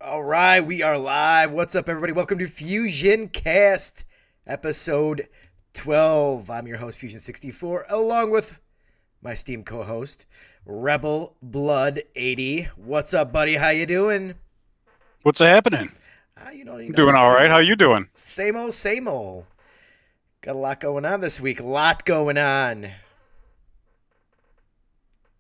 All right, we are live. What's up, everybody? Welcome to FusionCast, episode 12. I'm your host, Fusion64, along with my esteemed co-host, Rebel Blood 80. What's up, buddy? How you doing? What's happening? You I'm know, doing all right. How you doing? same old, same old. Got a lot going on this week. A lot going on.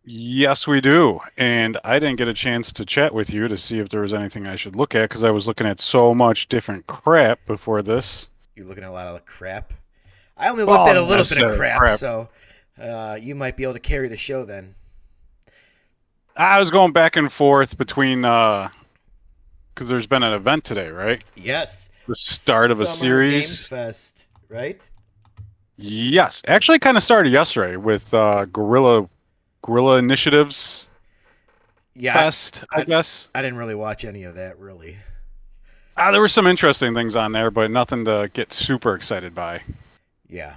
Yes, we do. And I didn't get a chance to chat with you to see if there was anything I should look at because I was looking at so much different crap before this. You're looking at a lot of crap. I only looked Well, at a not little bit of necessarily crap, crap. so you might be able to carry the show then. I was going back and forth between because there's been an event today, right? Yes. The start of a Summer Games series. Fest, right? Yes, actually, kind of started yesterday with Guerrilla Initiatives Yeah, Fest, I I, guess. I didn't really watch any of that, really. There were some interesting things on there, but nothing to get super excited by. Yeah.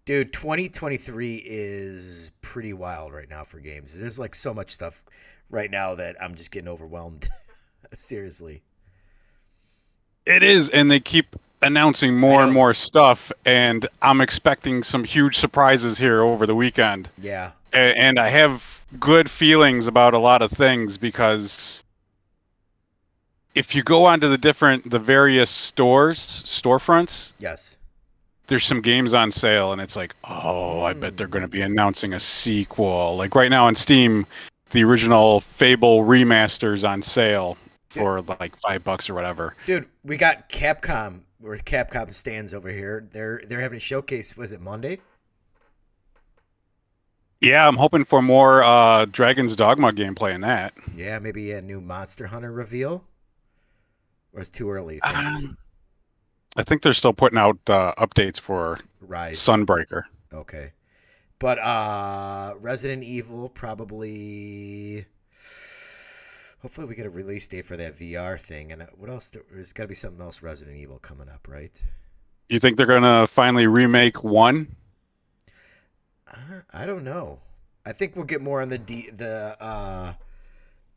Dude, 2023 is pretty wild right now for games. There's like so much stuff right now that I'm just getting overwhelmed. Seriously. It is, and they keep announcing I more and know. more stuff, and I'm expecting some huge surprises here over the weekend. Yeah. And I have good feelings about a lot of things because if you go onto the various storefronts, Yes. there's some games on sale, and it's like, oh, I bet they're going to be announcing a sequel. Like right now on Steam, the original Fable remasters on sale for like $5 or whatever. Dude, we got Capcom or Capcom stands over here. They're having a showcase. Was it Monday? Yeah, I'm hoping for more Dragon's Dogma gameplay in that. Yeah, maybe a new Monster Hunter reveal. Or it's too early, you think? Um, I think they're still putting out updates for Rise. Sunbreaker. Okay. But Resident Evil probably. Hopefully, we get a release date for that VR thing. And what else? There's got to be something else Resident Evil coming up, right? You think they're gonna finally remake one? I don't know. I think we'll get more on the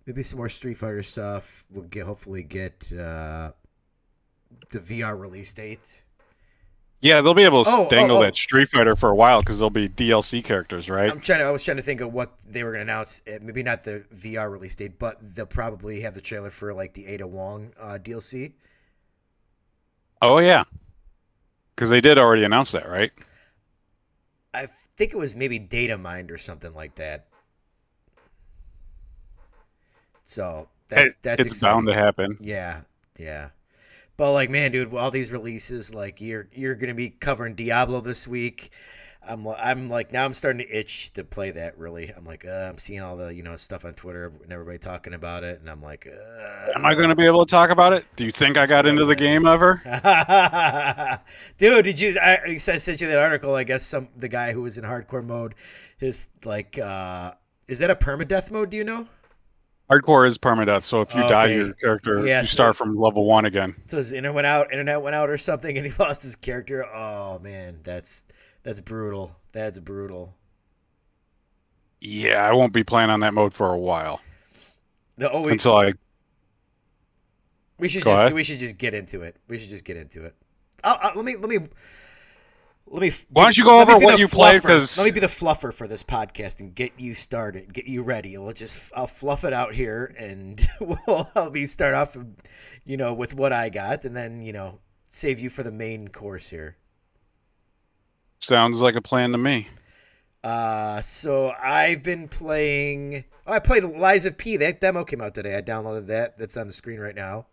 maybe some more Street Fighter stuff. We'll hopefully get the VR release date. Yeah, they'll be able to Oh, oh, dangle that oh! Street Fighter for a while because there'll be DLC characters, right? I was trying to think of what they were going to announce. Maybe not the VR release date, but they'll probably have the trailer for like the Ada Wong DLC. Oh yeah, because they did already announce that, right? I think it was maybe Data Mind or something like that. So that's It's exciting. bound to happen. Yeah, yeah. But like, man, dude, all these releases, like you're gonna be covering Diablo this week. I'm like now I'm starting to itch to play that. Really, I'm like I'm seeing all the stuff on Twitter and everybody talking about it, and I'm like, Am I going to be able to talk about it? Do you think I got into the slow game ever? down. Dude, did you? I sent you that article. I guess the guy who was in hardcore mode, his like, is that a permadeath mode? Do you know? Hardcore is permadeath, so if you die, Okay. your character Yeah, you start from level 1 again. so his internet went out or something, and he lost his character. Oh man, that's brutal. That's brutal. Yeah, I won't be playing on that mode for a while No, until I go ahead. we should just get into it. We should just get into it. Let me Why don't you go let me over be what the you played? fluffer. Let Because me be the fluffer for this podcast and get you started, get you ready. I'll fluff it out here, and I'll be start off, with what I got, and then save you for the main course here. sounds like a plan to me. So I've been playing. Oh, I played Lies of P. That demo came out today. I downloaded that. That's on the screen right now.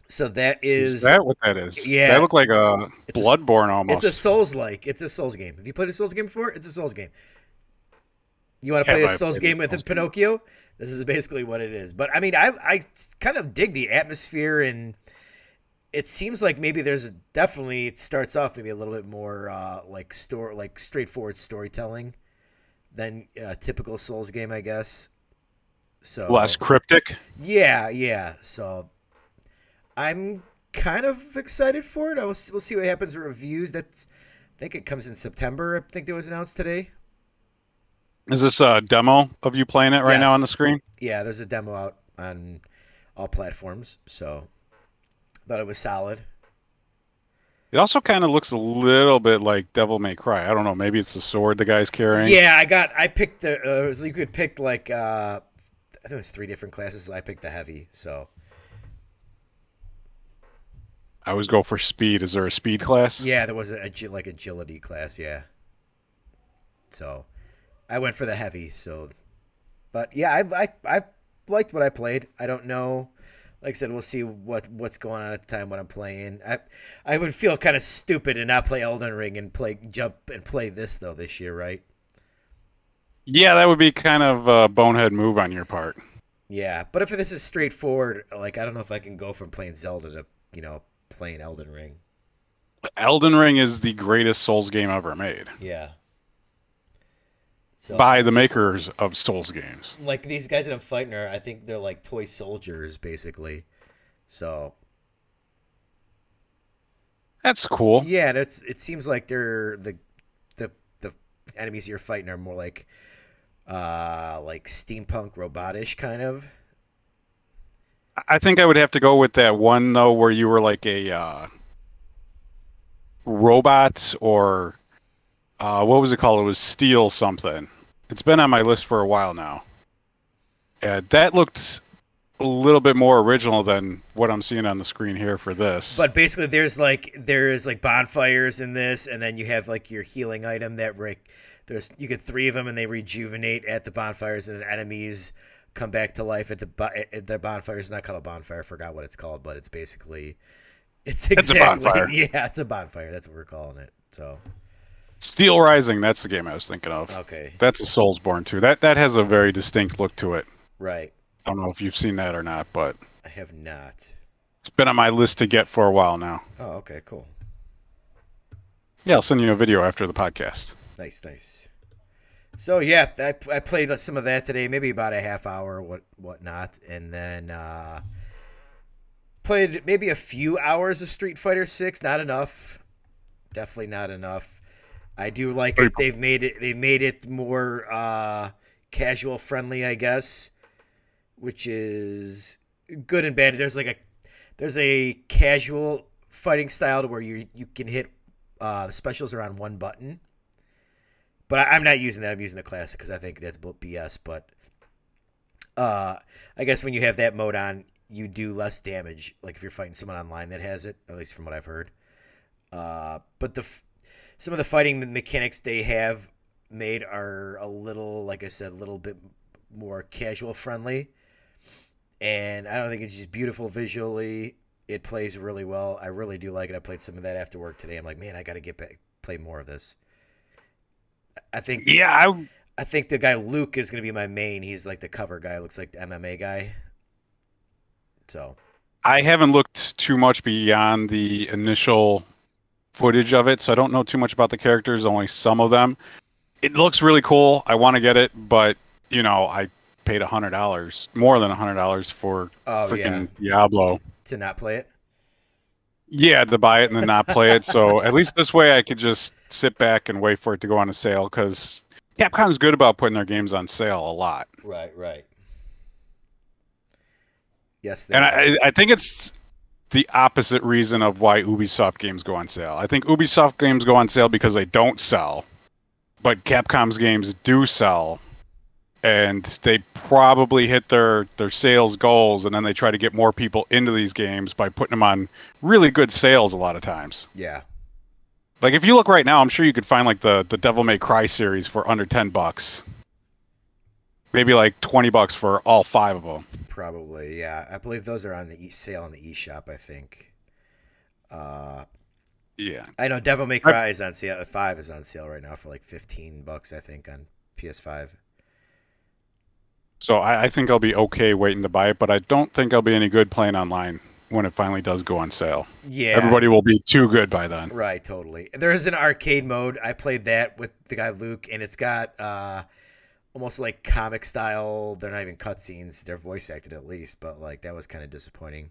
So that Is is, that what that is? That yeah. looked like a It's a Bloodborne it's a almost. Souls-like. It's a Souls game. Have you played a Souls game before? It's a Souls game. You want to play Have a I Souls played game the with a Souls game? Pinocchio? This is basically what it is. But I mean, I kind of dig the atmosphere, and it seems like maybe definitely it starts off maybe a little bit more like straightforward storytelling than a typical Souls game, I guess. Less So cryptic. yeah, yeah. So I'm kind of excited for it. We'll see what happens with reviews. I think it comes in September. I think it was announced today. Is this a demo of you playing it right now on Yes. the screen? Yeah, there's a demo out all platforms. So thought it was solid. It also kind of looks a little bit like Devil May Cry. I don't know. Maybe it's the sword the guy's carrying. Yeah, I picked the you could pick like I think it was three different classes. I picked the heavy. So I always go for speed. Is there a speed class? yeah, there was like agility class. Yeah. So I went for the heavy. So, but yeah, I liked what I played. I don't know. Like I said, we'll see what's going on at the time when I'm playing. I would feel kind of stupid to not play Elden Ring and play this though this year, right? Yeah, that would be kind of a bonehead move on your part. Yeah, but if this is straightforward, like I don't know if I can go from playing Zelda to playing Elden Ring. Elden Ring is the greatest Souls game ever made Yeah. So by the makers of Souls games. like these guys that I'm fighting are, I think they're like toy soldiers basically. So That's cool. yeah, it seems like they're the enemies you're fighting are more like steampunk robotish kind of. I think I would have to go with that one though, where you were like a robot or what was it called? It was Steel something. It's been on my list for a while now. That looked a little bit more original than what I'm seeing on the screen here for this. But basically, there's like bonfires in this, and then you have like your healing item that there's you get three of them, and they rejuvenate at the bonfires, and then enemies come back to life at the bonfire. It's not called a bonfire. I forgot what it's called, but it's basically it's exactly a bonfire. Yeah, it's a bonfire. That's what we're calling it. So Steel Rising, that's the game I was thinking of. okay, That's a Soulsborne too. That has a very distinct look to it. right. I don't know if you've seen that or not, but I have not. it's been on my list to get for a while now. Oh, okay, cool. Yeah, I'll send you a video after the podcast. Nice. So yeah, I played some of that today, maybe about a half hour, whatnot, and then played maybe a few hours of Street Fighter 6. Not enough, definitely not enough. I do like it. They've made it more casual friendly, I guess, which is good and bad. There's a casual fighting style to where you can hit the specials are on one button. But I'm not using that. I'm using the classic because I think that's BS. But I guess when you have that mode on, you do less damage. Like if you're fighting someone online that has it, at least from what I've heard. But some of the fighting mechanics they have made are a little, like I said, a little bit more casual friendly. And I don't think it's just beautiful visually. It plays really well. I really do like it. I played some of that after work today. I'm like, man, I got to get back, play more of this. I think I think the guy Luke is going to be my main. He's like the cover guy. Looks like the MMA guy. So I haven't looked too much beyond the initial footage of it, so I don't know too much about the characters, only some of them. It looks really cool. I want to get it, but I paid $100, more than $100 for freaking Diablo. To not play it? Yeah, to buy it and then not play it. So at least this way I could just sit back and wait for it to go on a sale, because Capcom's good about putting their games on sale a lot. Right. Yes, and I think it's the opposite reason of why Ubisoft games go on sale. I think Ubisoft games go on sale because they don't sell, but Capcom's games do sell, and they probably hit their sales goals, and then they try to get more people into these games by putting them on really good sales a lot of times. Yeah. Like if you look right now, I'm sure you could find like the Devil May Cry series for under $10. Maybe like $20 for all 5 of them. Probably, yeah. I believe those are on the sale on the eShop, I think. Yeah. I know Devil May Cry is on sale. 5 is on sale right now for like $15, I think, on PS5. So I think I'll be okay waiting to buy it, but I don't think I'll be any good playing online when it finally does go on sale. Yeah. Everybody will be too good by then. Right, totally. There is an arcade mode. I played that with the guy Luke, and it's got almost like comic style. They're not even cutscenes. They're voice acted at least, but like that was kind of disappointing.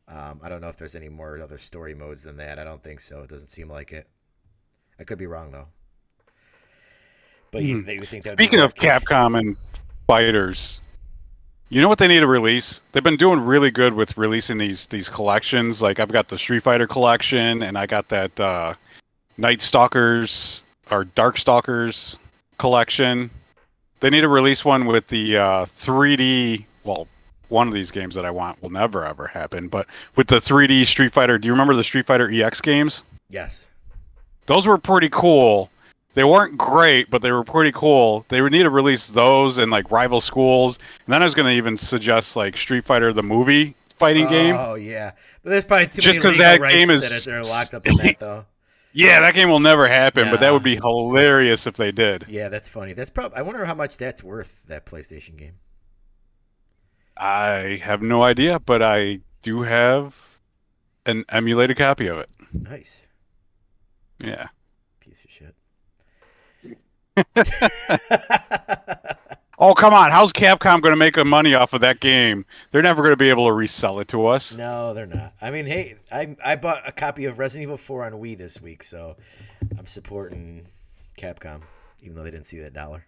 I don't know if there's any more other story modes than that. I don't think so. It doesn't seem like it. I could be wrong though. But you think that? Speaking of Capcom and fighters, You know what they need to release? They've been doing really good with releasing these collections. Like I've got the Street Fighter collection, and I got that Night Stalkers or Dark Stalkers collection. They need to release one with the 3D. Well, one of these games that I want will never ever happen, but with the 3D Street Fighter. Do you remember the Street Fighter EX games? Yes. Those were pretty cool. They weren't great, but they were pretty cool. They would need to release those in like rival schools. And then I was going to even suggest like Street Fighter the movie fighting game. Oh yeah, but there's probably too Just many because legal that rights game is that are locked up in that though. yeah, that game will never happen. But that Nah. would be hilarious if they did. Yeah, that's funny. That's probably. I wonder how much that's worth, that PlayStation game. I have no idea, but I do have an emulated copy of it. Nice. Yeah. Piece of shit. Oh, come on. How's Capcom going to make money off of that game? They're never going to be able to resell it to us. No, they're not. I mean, hey, I bought a copy of Resident Evil 4 on Wii this week, so I'm supporting Capcom, even though they didn't see that dollar.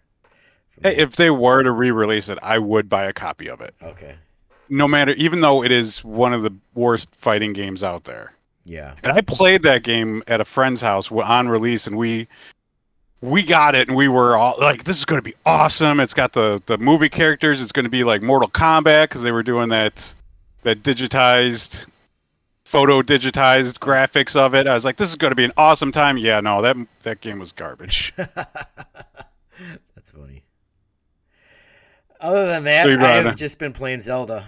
Hey, if they were to re-release it, I would buy a copy of it. Okay. No matter, even though it is one of the worst fighting games out there. Yeah. And I played that game at a friend's house on release, and we got it, and we were all like, "This is going to be awesome!" It's got the movie characters. It's going to be like Mortal Kombat because they were doing that digitized, photo digitized graphics of it. I was like, "This is going to be an awesome time." Yeah, no, that game was garbage. That's funny. Other than that, So I have just been playing Zelda,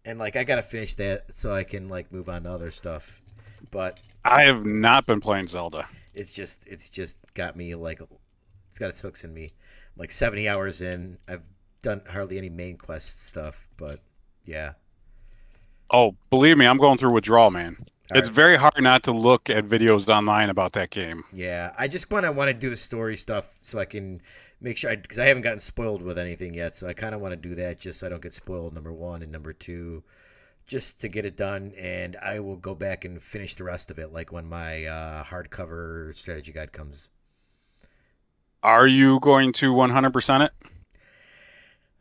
and like I gotta finish that so I can like move on to other stuff. But I have not been playing Zelda. it's just got me like it's got its hooks in me. I'm like 70 hours in. I've done hardly any main quest stuff, but yeah. Oh, believe me, I'm going through withdrawal, man. It's Alright. very hard not to look at videos online about that game. Yeah, I just want to do the story stuff so I can make sure because I haven't gotten spoiled with anything yet. So I kind of want to do that just so I don't get spoiled. Number one and number two, just to get it done, and I will go back and finish the rest of it like when my hardcover strategy guide comes. Are you going to 100% it?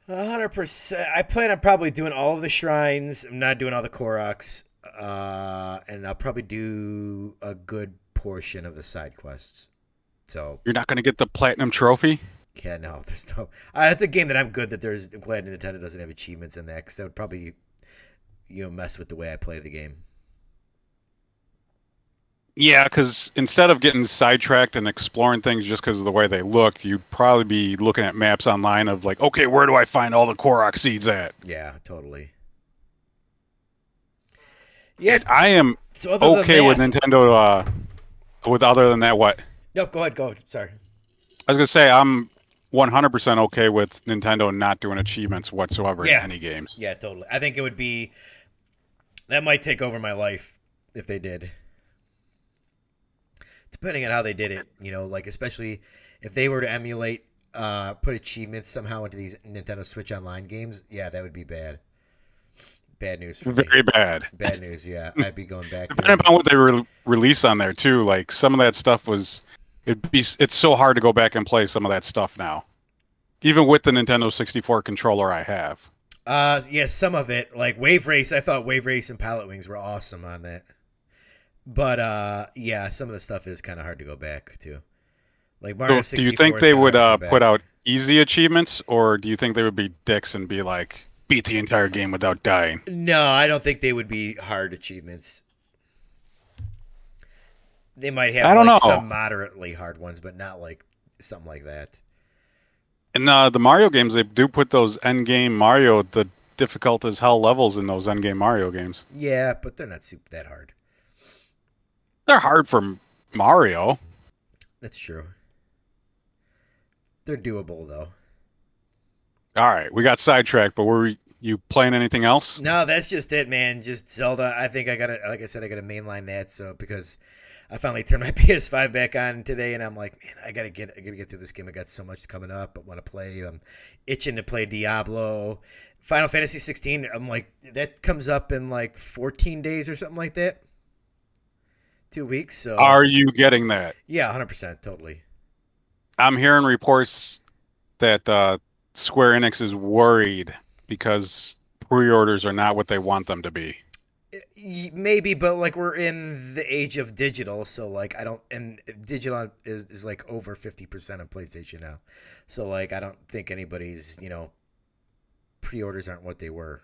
100%. I plan on probably doing all of the shrines. I'm not doing all the Koroks. And I'll probably do a good portion of the side quests. So You're not going to get the platinum trophy? yeah, no, there's no. That's a game that I'm good that there's. I'm glad Nintendo doesn't have achievements in that because that would probably mess with the way I play the game. Yeah, because instead of getting sidetracked and exploring things just because of the way they look, you'd probably be looking at maps online of like, okay, where do I find all the Korok seeds at? Yeah, totally. Yes, Yes. I am So other okay than with that, Nintendo. With other than that, what? no, go ahead. Go. Sorry. I was gonna say I'm 100% okay with Nintendo not doing achievements whatsoever in Yeah. any games. Yeah, totally. I think it would be that might take over my life if they did. Depending on how they did it, like especially if they were to emulate, put achievements somehow into these Nintendo Switch Online games, yeah, that would be bad. Bad news for me. Very bad. Bad news, yeah. I'd be going back to Depending upon what they release on there too, like some of that stuff it's so hard to go back and play some of that stuff now. Even with the Nintendo 64 controller I have. yeah, some of it, like Wave Race, I thought Wave Race and Pallet Wings were awesome on that. But yeah, some of the stuff is kind of hard to go back to. Like Mario So 64 do you think is they kinda would hard to go put back. out easy achievements, or do you think they would be dicks and be like, beat the entire game without dying? No, I don't think they would be hard achievements. They might have I don't like know. some moderately hard ones, but not like something like that. In the Mario games, they do put those end game Mario, the difficult as hell levels in those end game Mario games. Yeah, but they're not super that hard. They're hard for Mario. That's true. They're doable though. All right, we got sidetracked, but were you playing anything else? No, that's just it, man. Just Zelda. I think I gotta, like I said, I gotta mainline that. So because I finally turned my PS5 back on today, and I'm like, man, I gotta get through this game. I got so much coming up. I want to play. I'm itching to play Diablo, Final Fantasy 16. I'm like, that comes up in like 14 days or something like that. 2 weeks. So Are you getting that? yeah, 100%, totally. I'm hearing reports that Square Enix is worried because pre-orders are not what they want them to be. Maybe, but like we're in the age of digital, so like I don't, and digital is like over 50% of PlayStation now, so like I don't think anybody's pre-orders aren't what they were.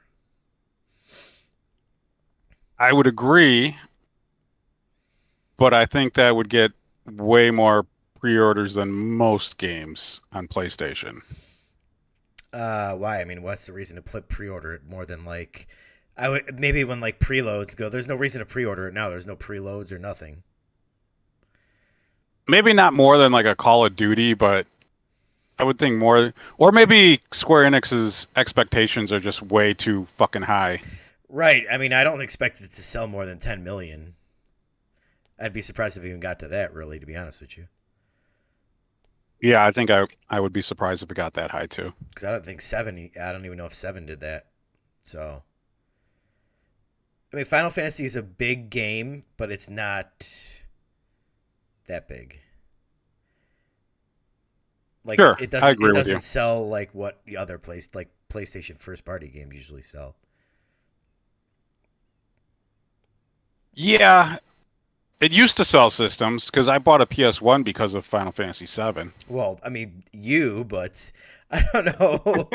I would agree, but I think that would get way more pre-orders than most games on PlayStation. Why? I mean, what's the reason to pre-order it more than like I would maybe when like preloads go. There's no reason to pre-order it now. There's no preloads or nothing. Maybe not more than like a Call of Duty, but I would think more, or maybe Square Enix's expectations are just way too fucking high. Right. I mean, I don't expect it to sell more than 10 million. I'd be surprised if it even got to that. Really, to be honest with you, Yeah, I think I would be surprised if it got that high too. because I don't think seven. I don't even know if seven did that. So I mean, Final Fantasy is a big game, but it's not that big. Like Sure, it I doesn't agree it with you. doesn't sell like what the other like PlayStation first party games usually sell. Yeah, it used to sell systems because I bought a PS1 because of Final Fantasy VII. Well, I mean you, but I don't know.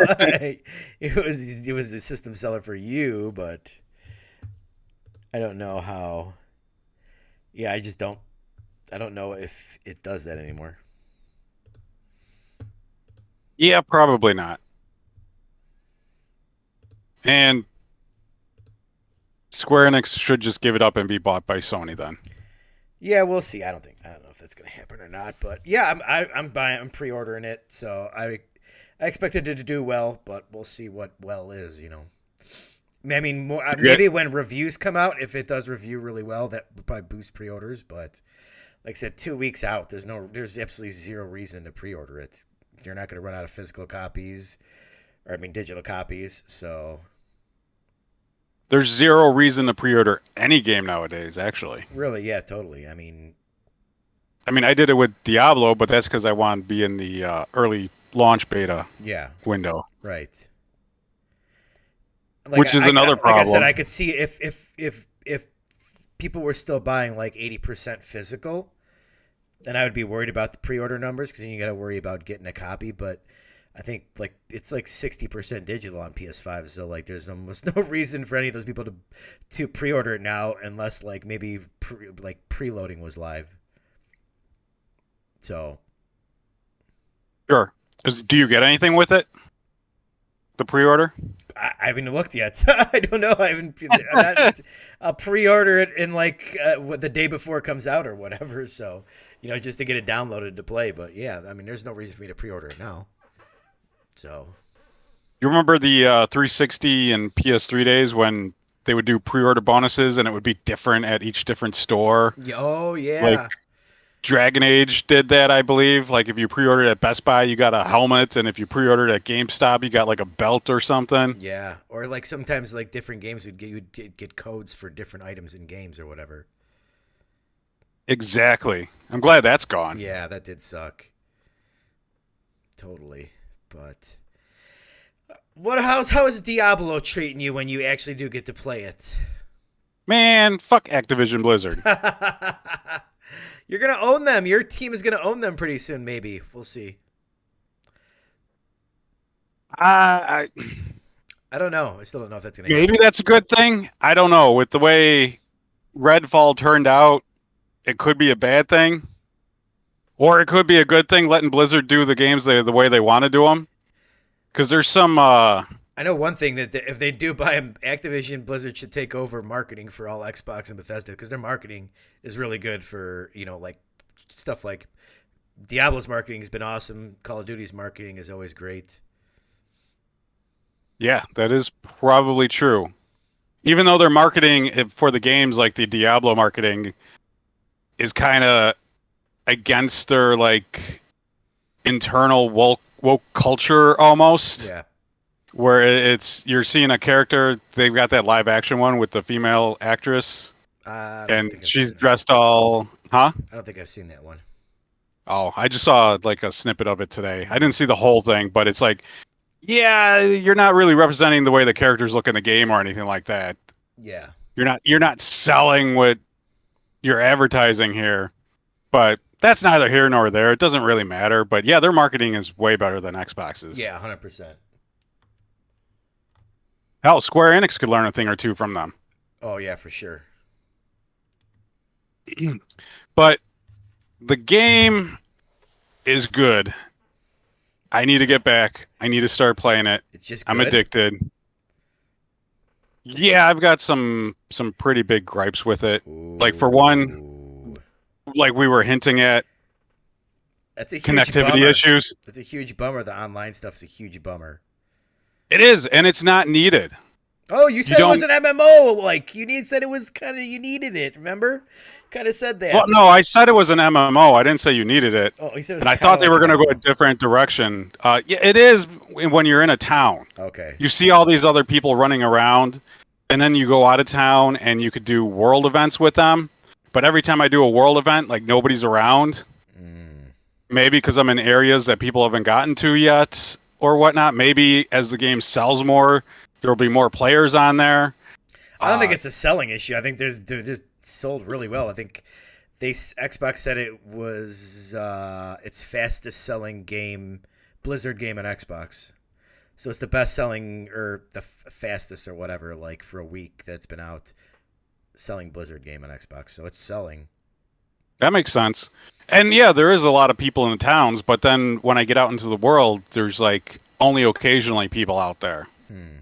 It was a system seller for you, but I don't know how. Yeah, I just don't. I don't know if it does that anymore. Yeah, probably not. And Square Enix should just give it up and be bought by Sony then. Yeah, we'll see. I don't know if that's gonna happen or not, but yeah, I'm buying. I'm pre-ordering it, so I expected it to do well, but we'll see what well is. I mean, more, maybe when reviews come out, if it does review really well, that would probably boost pre-orders. But like I said, 2 weeks out, there's absolutely zero reason to pre-order it. You're not going to run out of physical copies, or I mean, digital copies. So There's zero reason to pre-order any game nowadays, actually. really, yeah, totally. I mean, I did it with Diablo, but that's because I wanted to be in the early launch beta Yeah, window, right. which is another like I said, problem. I could see if people were still buying like 80% physical, then I would be worried about the pre-order numbers because you got to worry about getting a copy. But I think like it's like 60% digital on PS5, so like there's almost no reason for any of those people to pre-order it now unless like maybe preloading was live. So Sure. Do you get anything with it? The pre-order? I haven't looked yet. I don't know. I haven't. I'll pre-order it in like the day before it comes out or whatever. So just to get it downloaded to play. But yeah, I mean, there's no reason for me to pre-order it now. So You remember the 360 and PS3 days when they would do pre-order bonuses and it would be different at each different store? oh Like yeah, Dragon Age did that, I believe. Like if you pre-ordered at Best Buy, you got a helmet, and if you pre-ordered at GameStop, you got like a belt or something. yeah. Or like sometimes like different games would get codes for different items in games or whatever. Exactly. I'm glad that's gone. Yeah, that did suck. Totally. But how is Diablo treating you when you actually do get to play it? Man, fuck Activision Blizzard. You're gonna own them. Your team is gonna own them pretty soon. Maybe we'll see. I I don't know. I still don't know if that's gonna maybe happen. that's a good thing. I don't know. With the way Redfall turned out, it could be a bad thing, or it could be a good thing, letting Blizzard do the games the way they want to do them. Because there's some. I know one thing that if they do buy them, Activision Blizzard should take over marketing for all Xbox and Bethesda because their marketing is really good for like stuff like Diablo's marketing has been awesome. Call of Duty's marketing is always great. Yeah, that is probably true. Even though their marketing for the games, like the Diablo marketing, is kind of against their like internal woke culture almost. Yeah. Where it's you're seeing a character. They've got that live action one with the female actress, I don't and think I've she's seen that. dressed all, huh? I don't think I've seen that one. Oh, I just saw like a snippet of it today. I didn't see the whole thing, but it's like Yeah, you're not really representing the way the characters look in the game or anything like that. Yeah. You're not selling what you're advertising here. But that's neither here nor there. It doesn't really matter. But yeah, their marketing is way better than Xbox's. Yeah, 100%. Hell, Square Enix could learn a thing or two from them. Oh yeah, for sure. But the game is good. I need to get back. I need to start playing it. It's just I'm good. addicted. Yeah, I've got some pretty big gripes with it. Like for one, Ooh. like we were hinting at, That's a huge connectivity bummer. issues. That's a huge bummer. The online stuff's a huge bummer. It is, and it's not needed. Oh, you You said it was don't. an MMO. Like said it was kind of you needed it. Remember? Kind of said Well, that. no, I said it was an MMO. I didn't say you needed it. Oh, you said it was And I kind of thought they like were an going to go a MMO. different direction. Yeah, it is when you're in a town. Okay. You see all these other people running around, and then you go out of town and you could do world events with them. But every time I do a world event, like nobody's around. Mm. Maybe because I'm in areas that people haven't gotten to yet or whatnot. Maybe as the game sells more, there will be more players on there. I don't think it's a selling issue. I think they're just sold really well. I think Xbox said it was its fastest selling game, Blizzard game on Xbox. So it's the best selling or the fastest or whatever, like for a week that's been out, selling Blizzard game on Xbox. So it's selling. That makes sense. And yeah, there is a lot of people in the towns, but then when I get out into the world, there's like only occasionally people out there. Hmm.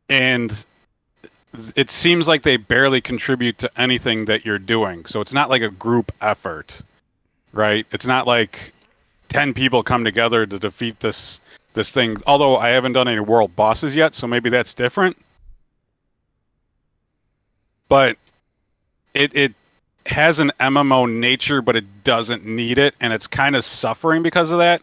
And it seems like they barely contribute to anything that you're doing. So it's not like a group effort, right? It's not like 10 people come together to defeat this thing. Although I haven't done any world bosses yet, so maybe that's different. But it has an MMO nature, but it doesn't need it, and it's kind of suffering because of that.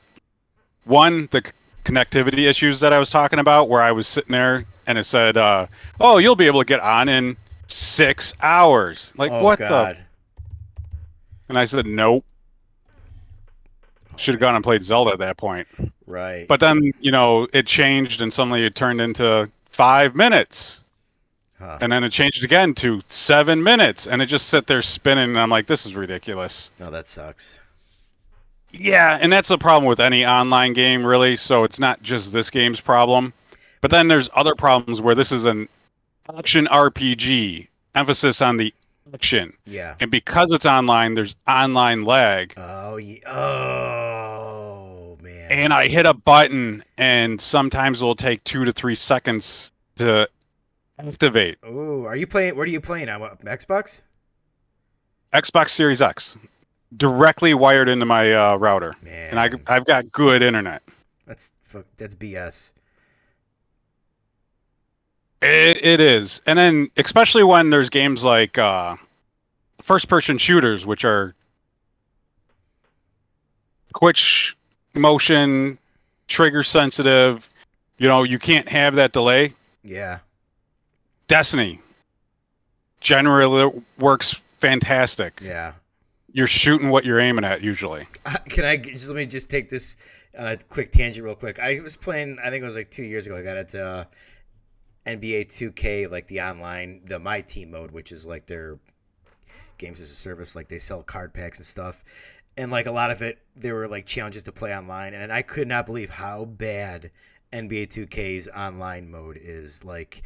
One, the connectivity issues that I was talking about, where I was sitting there and it said, "Oh, you'll be able to get on in 6 hours." Like Oh what God. the? And I said, "Nope." Should have gone and played Zelda at that point. Right. But then it changed, and suddenly it turned into 5 minutes. Huh. And then it changed again to 7 minutes, and it just sit there spinning. And I'm like, this is ridiculous. No, that sucks. Yeah, and that's the problem with any online game, really. So it's not just this game's problem. But then there's other problems where this is an action RPG, emphasis on the action. Yeah. And because it's online, there's online lag. Oh, oh man. And I hit a button, and sometimes it will take 2 to 3 seconds to activate. Oh, are you playing? What are you playing on? What, Xbox? Xbox Series X, directly wired into my router, Man, and I've got good internet. that's BS. It is, and then especially when there's games like first-person shooters, which are quick motion, trigger sensitive. You can't have that delay. Yeah. Destiny generally works fantastic. Yeah. You're shooting what you're aiming at usually. Can I let me just take this on a quick tangent real quick. I was playing, I think it was like 2 years ago. I got into NBA 2K, like the online, the My Team mode, which is like their games as a service. Like they sell card packs and stuff. And like a lot of it, there were like challenges to play online. And I could not believe how bad NBA 2K's online mode is. Like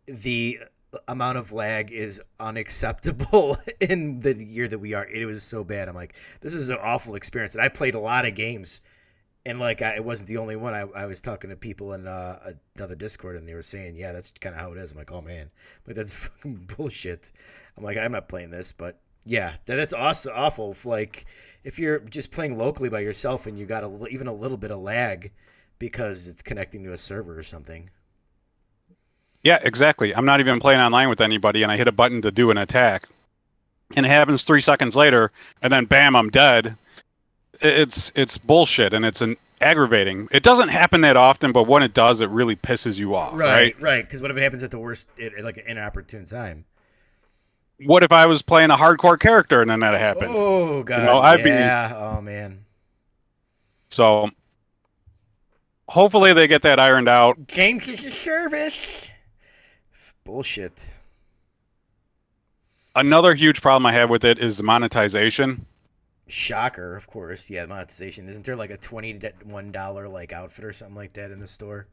the amount of lag is unacceptable in the year that we are. It was so bad. I'm like, this is an awful experience. And I played a lot of games, and like it wasn't the only one. I was talking to people in another Discord, and they were saying, yeah, that's kind of how it is. I'm like, oh man, like that's fucking bullshit. I'm like, I'm not playing this, but yeah, that's awesome. Awful. Like if you're just playing locally by yourself and you got even a little bit of lag because it's connecting to a server or something. Yeah, exactly. I'm not even playing online with anybody, and I hit a button to do an attack, and it happens 3 seconds later, and then bam, I'm dead. It's bullshit, and it's aggravating. It doesn't happen that often, but when it does, it really pisses you off. Right? Right. Because what if it happens at the worst, at like an inopportune time? What if I was playing a hardcore character and then that happened? Oh god, I'd be yeah. Oh man. so. hopefully they get that ironed out. Games as a service. Bullshit. Another huge problem I have with it is the monetization. Shocker, of course. Yeah, monetization. Isn't there like a $21 like outfit or something like that in the store?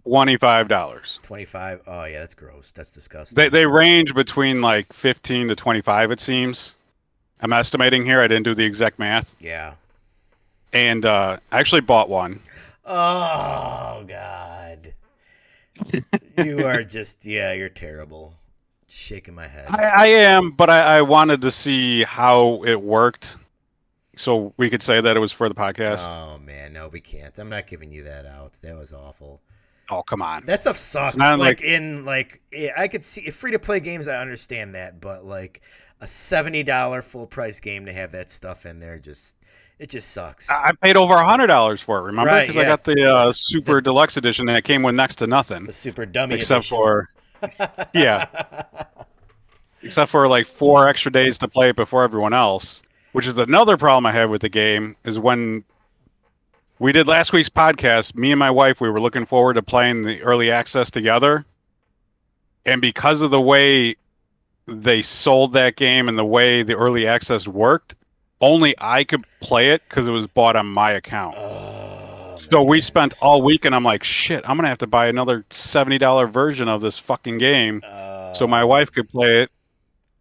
$25. 25. Oh yeah, that's gross. That's disgusting. They range between like 15 to 25, it seems. I'm estimating here. I didn't do the exact math. Yeah. And I actually bought one. Oh God. You are just you're terrible. Shaking my head. I am, but I wanted to see how it worked, so we could say that it was for the podcast. Oh man, no, we can't. I'm not giving you that out. That was awful. Oh, come on. That stuff sucks. It's not I could see free to play games. I understand that, but like a $70 full price game to have that stuff in there, it just sucks. I paid over $100 for it. Remember, Right, because yeah. I got the super deluxe edition that came with next to nothing, The super dummy except edition. for except for like 4 extra days to play it before everyone else. Which is another problem I have with the game is when we did last week's podcast, me and my wife, we were looking forward to playing the early access together. And because of the way they sold that game and the way the early access worked, only I could play it because it was bought on my account. So we spent all week, and I'm like, shit, I'm going to have to buy another $70 version of this fucking game so my wife could play it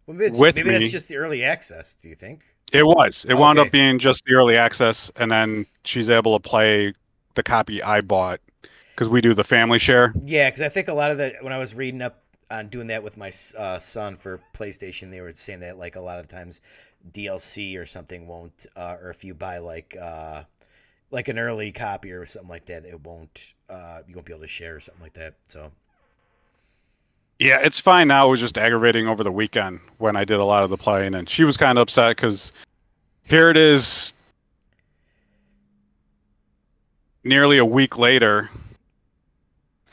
with maybe me. that's just the early access, do you think? It was. It wound Okay. up being just the early access, and then she's able to play the copy I bought because we do the family share. Yeah, because I think a lot of the when I was reading up on doing that with my son for PlayStation, they were saying that like a lot of times DLC or something won't, or if you buy like an early copy or something like that, it won't. You won't be able to share or something like that. So Yeah, it's fine now. It was just aggravating over the weekend when I did a lot of the playing, and she was kind of upset because here it is nearly a week later.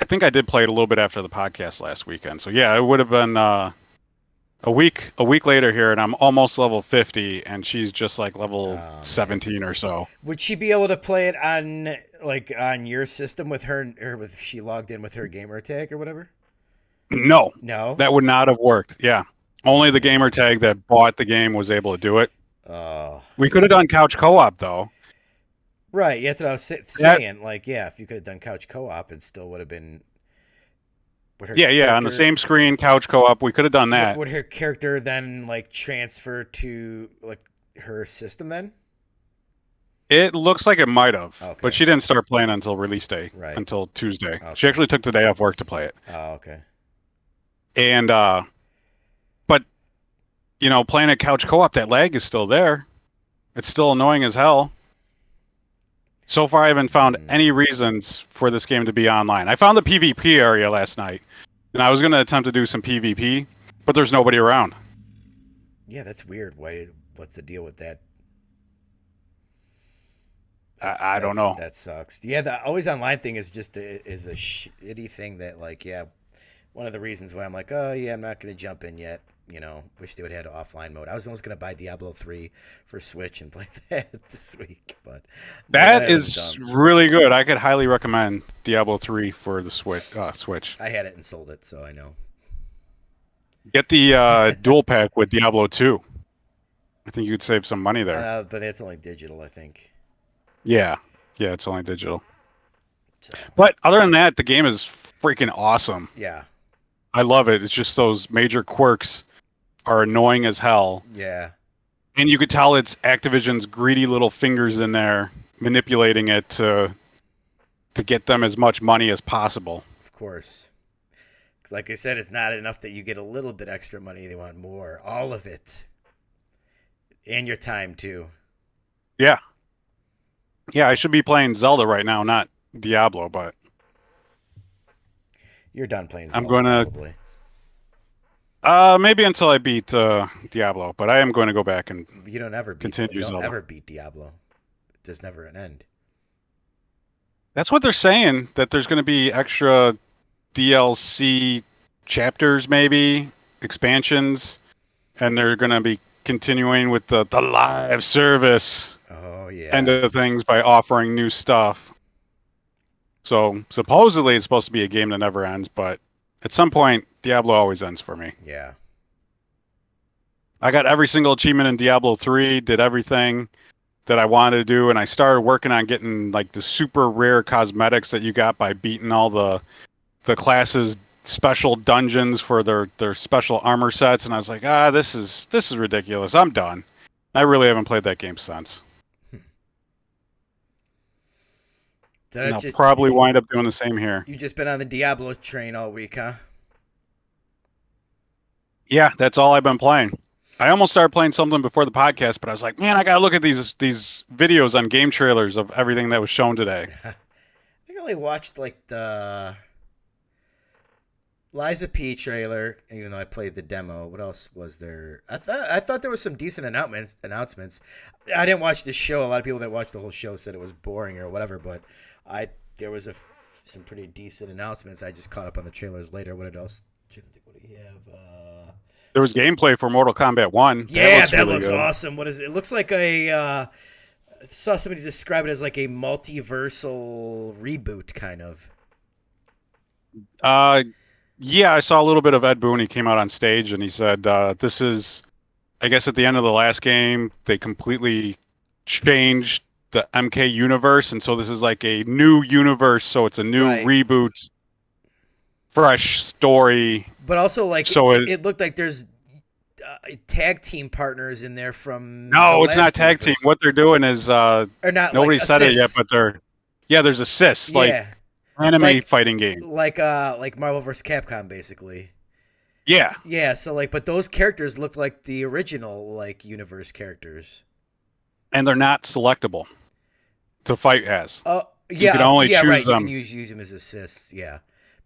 I think I did play it a little bit after the podcast last weekend. So yeah, it would have been a week later here, and I'm almost level 50, and she's just like level 17 or so. would she be able to play it on your system with her, or if she logged in with her gamer tag or whatever? No, No. that would not have worked. Yeah, only the gamer tag that bought the game was able to do it. Oh. We could have done couch co-op though. Right, yeah, that's what I was saying. Like, yeah, if you could have done couch co-op, it still would have been. Yeah, on the same screen, couch co-op. We could have done that. Would her character then like transfer to like her system then? It looks like it might have, Okay. but she didn't start playing until release day, Right. until Tuesday. Okay. She actually took the day off work to play it. Oh, okay. And but playing a couch co-op, that lag is still there. It's still annoying as hell. So far, I haven't found any reasons for this game to be online. I found the PvP area last night, and I was going to attempt to do some PvP, but there's nobody around. Yeah, that's weird. What's the deal with that? I don't know. That sucks. Yeah, the always online thing is just is a shitty thing that like one of the reasons why I'm like, oh yeah, I'm not gonna jump in yet. Wish they would have had offline mode. I was almost gonna buy Diablo 3 for Switch and play that this week, but that is really good. I could highly recommend Diablo 3 for the Switch. I had it and sold it, so I know. Get the dual pack with Diablo 2. I think you could save some money there. But that's only digital, I think. Yeah, it's only digital. So. But other than that, the game is freaking awesome. Yeah. I love it. It's just those major quirks are annoying as hell. Yeah. And you could tell it's Activision's greedy little fingers in there manipulating it to get them as much money as possible. Of course. Because like I said, it's not enough that you get a little bit extra money. They want more. All of it. And your time, too. Yeah. Yeah, I should be playing Zelda right now, not Diablo, but... You're done playing Zelda, I'm going to... probably. Maybe until I beat Diablo, but I am going to go back and You don't ever beat Diablo. There's never an end. That's what they're saying, that there's going to be extra DLC chapters, maybe, expansions, and they're going to be continuing with the live service Oh, yeah. end of things by offering new stuff. So supposedly it's supposed to be a game that never ends, but at some point, Diablo always ends for me. Yeah. I got every single achievement in Diablo 3, did everything that I wanted to do, and I started working on getting like the super rare cosmetics that you got by beating all the classes special dungeons for their special armor sets, and I was like, this is ridiculous. I'm done. I really haven't played that game since. So And I'll just probably wind up doing the same here. you just been on the Diablo train all week, huh? Yeah, that's all I've been playing. I almost started playing something before the podcast, but I was like, man, I gotta look at these videos on game trailers of everything that was shown today. I think I only watched like the Liza P trailer, even though I played the demo. What else was there? I thought there was some decent announcements. I didn't watch the show. A lot of people that watched the whole show said it was boring or whatever, but there was some pretty decent announcements. I just caught up on the trailers later. What else? What do you have? There was gameplay for Mortal Kombat 1. Yeah, that really looks good. awesome. What is it? It looks like a. I saw somebody describe it as like a multiversal reboot, kind of. Yeah, I saw a little bit of Ed Boon. He came out on stage and he said, this is, I guess at the end of the last game, they completely changed the MK universe. And so this is like a new universe. So it's a new reboot, fresh story. But also, like, so it looked like there's tag team partners in there from. No, it's not tag team. What they're doing is, or not. Nobody like said it yet, but there's assists. Like, anime fighting game, like Marvel vs. Capcom, basically. Yeah, So like, but those characters look like the original like universe characters, and they're not selectable to fight as. Oh, you can only choose right. them. You can use them as assists. Yeah,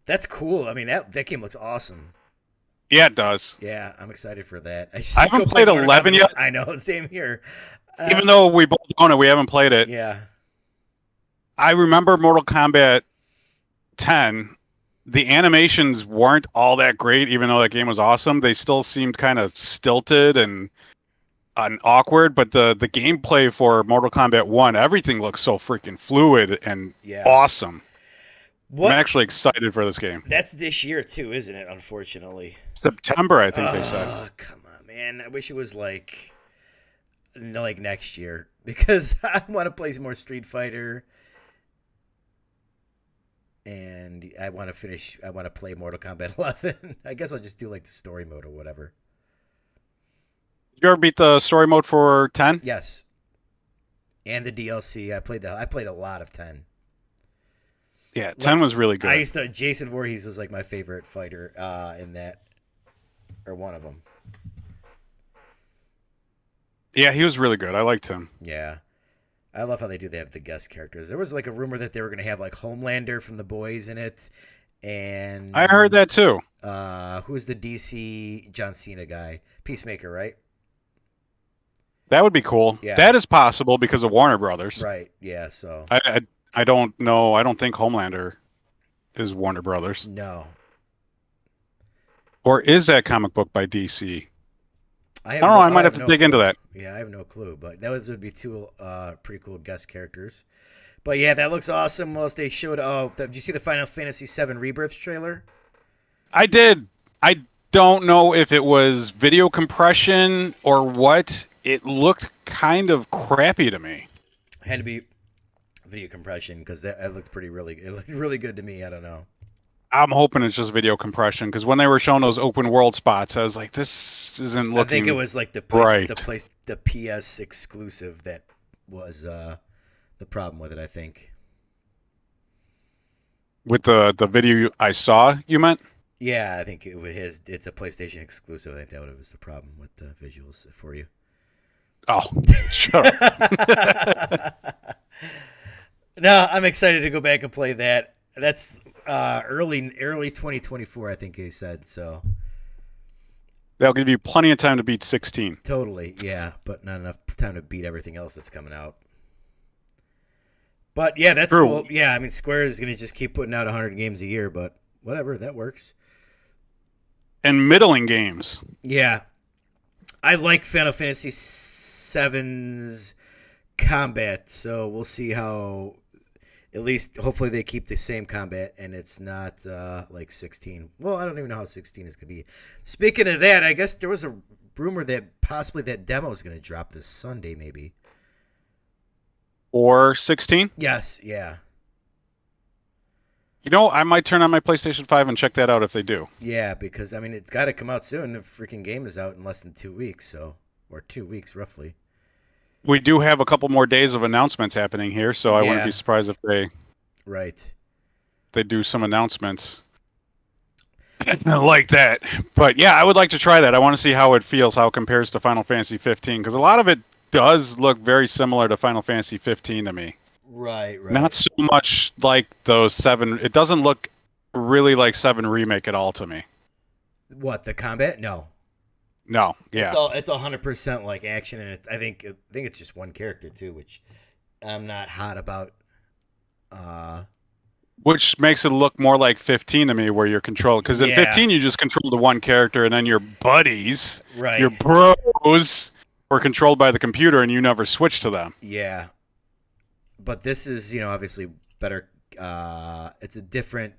that's cool. I mean, that game looks awesome. Yeah, it does. Yeah, I'm excited for that. I haven't played 11 yet. I know, same here. Even though we both own it, we haven't played it. Yeah. I remember Mortal Kombat 10. The animations weren't all that great, even though that game was awesome. They still seemed kind of stilted and awkward, but the gameplay for Mortal Kombat 1, everything looks so freaking fluid and awesome. I'm actually excited for this game. That's this year too, isn't it? Unfortunately, September, I think they said. Oh, come on, man! I wish it was like next year because I want to play some more Street Fighter, and I want to finish. I want to play Mortal Kombat 11. I guess I'll just do like the story mode or whatever. Did you ever beat the story mode for 10? Yes, and the DLC. I played a lot of 10. Yeah, 10 was really good. Jason Voorhees was like my favorite fighter in that, or one of them. Yeah, he was really good. I liked him. Yeah. I love how they have the guest characters. There was like a rumor that they were going to have like Homelander from The Boys in it. And I heard that too. Who's the DC John Cena guy? Peacemaker, right? That would be cool. Yeah. That is possible because of Warner Brothers. Right, yeah, so. I don't know. I don't think Homelander is Warner Brothers. No. Or is that comic book by DC? I don't know. I might have to dig into that. Yeah, I have no clue, but would be two pretty cool guest characters. But yeah, that looks awesome. What else they showed? Oh, did you see the Final Fantasy VII Rebirth trailer? I did. I don't know if it was video compression or what. It looked kind of crappy to me. It had to be video compression because that looked it looked really good to me. I don't know. I'm hoping it's just video compression because when they were showing those open world spots, I was like, "This isn't looking." I think it was like the PS exclusive that was the problem with it. I think with the video I saw, you meant? Yeah, I think it's a PlayStation exclusive. I think that was the problem with the visuals for you. Oh, shut up. No, I'm excited to go back and play that. That's early 2024, I think he said. So that'll give you plenty of time to beat 16. Totally, yeah, but not enough time to beat everything else that's coming out. But yeah, that's True. Cool. Yeah, I mean, Square is going to just keep putting out 100 games a year, but whatever, that works. And middling games. Yeah, I like Final Fantasy VII's combat, so we'll see how At least, hopefully, they keep the same combat and it's not like 16. Well, I don't even know how 16 is going to be. Speaking of that, I guess there was a rumor that possibly that demo is going to drop this Sunday, maybe. Or 16? Yes, yeah. You know, I might turn on my PlayStation 5 and check that out if they do. Yeah, because, I mean, it's got to come out soon. The freaking game is out in less than 2 weeks, so, or 2 weeks, roughly. We do have a couple more days of announcements happening here, so I Yeah. wouldn't be surprised if Right. they do some announcements like that. But yeah, I would like to try that. I want to see how it feels, how it compares to Final Fantasy 15, because a lot of it does look very similar to Final Fantasy 15 to me. Right. Not so much like those 7. It doesn't look really like 7 Remake at all to me. What, the combat? No. No, yeah. It's 100% like action, and I think it's just one character too, which I'm not hot about. Which makes it look more like 15 to me, where you're controlled. Because in Yeah. 15, you just control the one character, and then your buddies, Right. your bros, were controlled by the computer, and you never switch to them. Yeah. But this is, obviously better. It's a different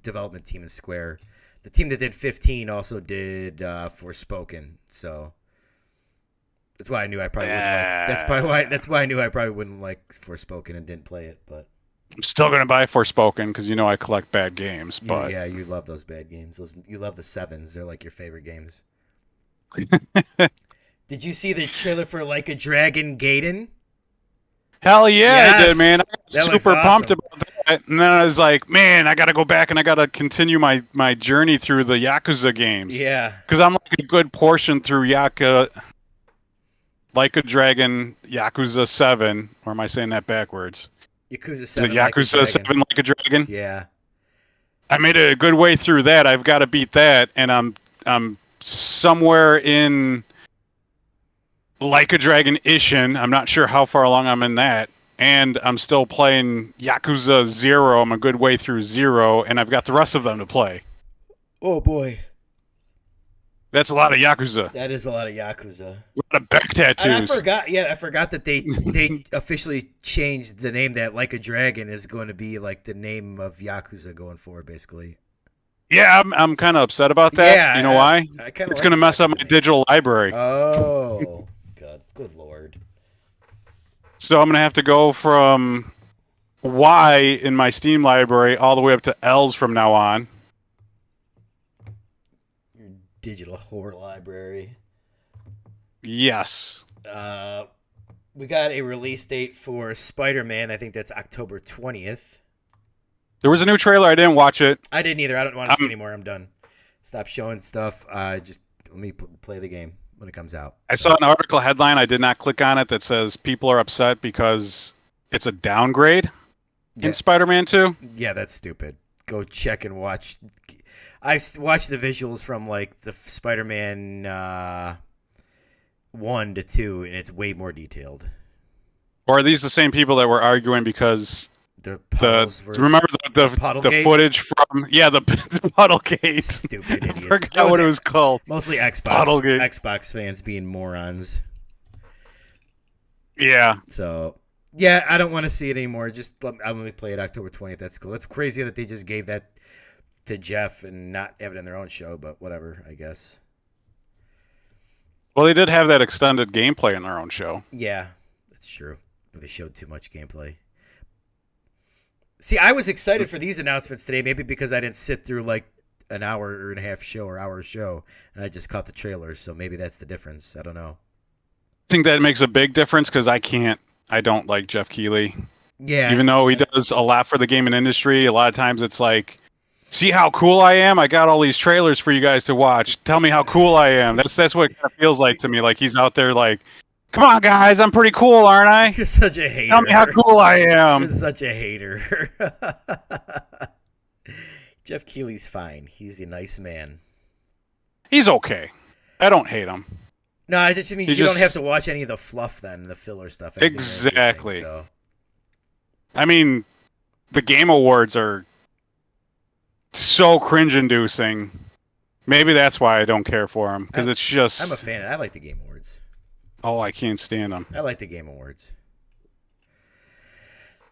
development team in Square. The team that did 15 also did Forspoken, so that's why I knew I probably wouldn't like. That's why I knew I probably wouldn't like Forspoken and didn't play it. But I'm still going to buy Forspoken, because you know I collect bad games. But yeah, you love those bad games. You love the 7s. They're like your favorite games. Did you see the trailer for Like a Dragon Gaiden? Hell yeah, I Yes! did, man. I was That looks super pumped awesome. about that. And then I was like, man, I got to go back and I got to continue my journey through the Yakuza games. Yeah. Because I'm like a good portion through Like a Dragon, Yakuza 7. Or am I saying that backwards? Yakuza 7. Is it Yakuza 7 Like a Dragon? Yeah. I made it a good way through that. I've got to beat that. And I'm somewhere in Like a Dragon Ishin. I'm not sure how far along I'm in that. And I'm still playing Yakuza 0. I'm a good way through 0. And I've got the rest of them to play. Oh, boy. That's a lot of Yakuza. That is a lot of Yakuza. A lot of back tattoos. And I forgot that they officially changed the name, that Like a Dragon is going to be like the name of Yakuza going forward, basically. Yeah, I'm kind of upset about that. Yeah, you know why? It's going to mess up my digital library. Oh, God. Good Lord. So I'm going to have to go from Y in my Steam library all the way up to L's from now on. Your digital whore library. Yes. We got a release date for Spider-Man. I think that's October 20th. There was a new trailer. I didn't watch it. I didn't either. I don't want to see anymore. I'm done. Stop showing stuff. Just let me play the game when it comes out. I saw an article headline. I did not click on it that says people are upset because it's a downgrade in Spider-Man 2. Yeah, that's stupid. Go check and watch. I watched the visuals from like the Spider-Man 1 to 2, and it's way more detailed. Or are these the same people that were arguing because remember the footage from the puddle gate? Stupid idiots. I forgot what it was called. Mostly Xbox fans being morons. Yeah. So yeah, I don't want to see it anymore. Just let me play it October 20th. That's cool. That's crazy that they just gave that to Jeff and not have it in their own show, but whatever, I guess. Well, they did have that extended gameplay in their own show. Yeah, that's true. But they showed too much gameplay. See, I was excited for these announcements today, maybe because I didn't sit through like an hour and a half show or hour show, and I just caught the trailers, so maybe that's the difference. I don't know. I think that makes a big difference because I don't like Jeff Keighley. Yeah. Even though he does a lot for the gaming industry, a lot of times it's like, see how cool I am? I got all these trailers for you guys to watch. Tell me how cool I am. That's what it kind of feels like to me. Like he's out there like, come on, guys, I'm pretty cool, aren't I? You're such a hater. Tell me how cool I am. You're such a hater. Jeff Keighley's fine. He's a nice man. He's okay. I don't hate him. No, I just mean you don't have to watch any of the fluff then, the filler stuff. Exactly. So. I mean, the Game Awards are so cringe-inducing. Maybe that's why I don't care for them, because it's just... I'm a fan. I like the Game Awards. Oh, I can't stand them. I like the Game Awards.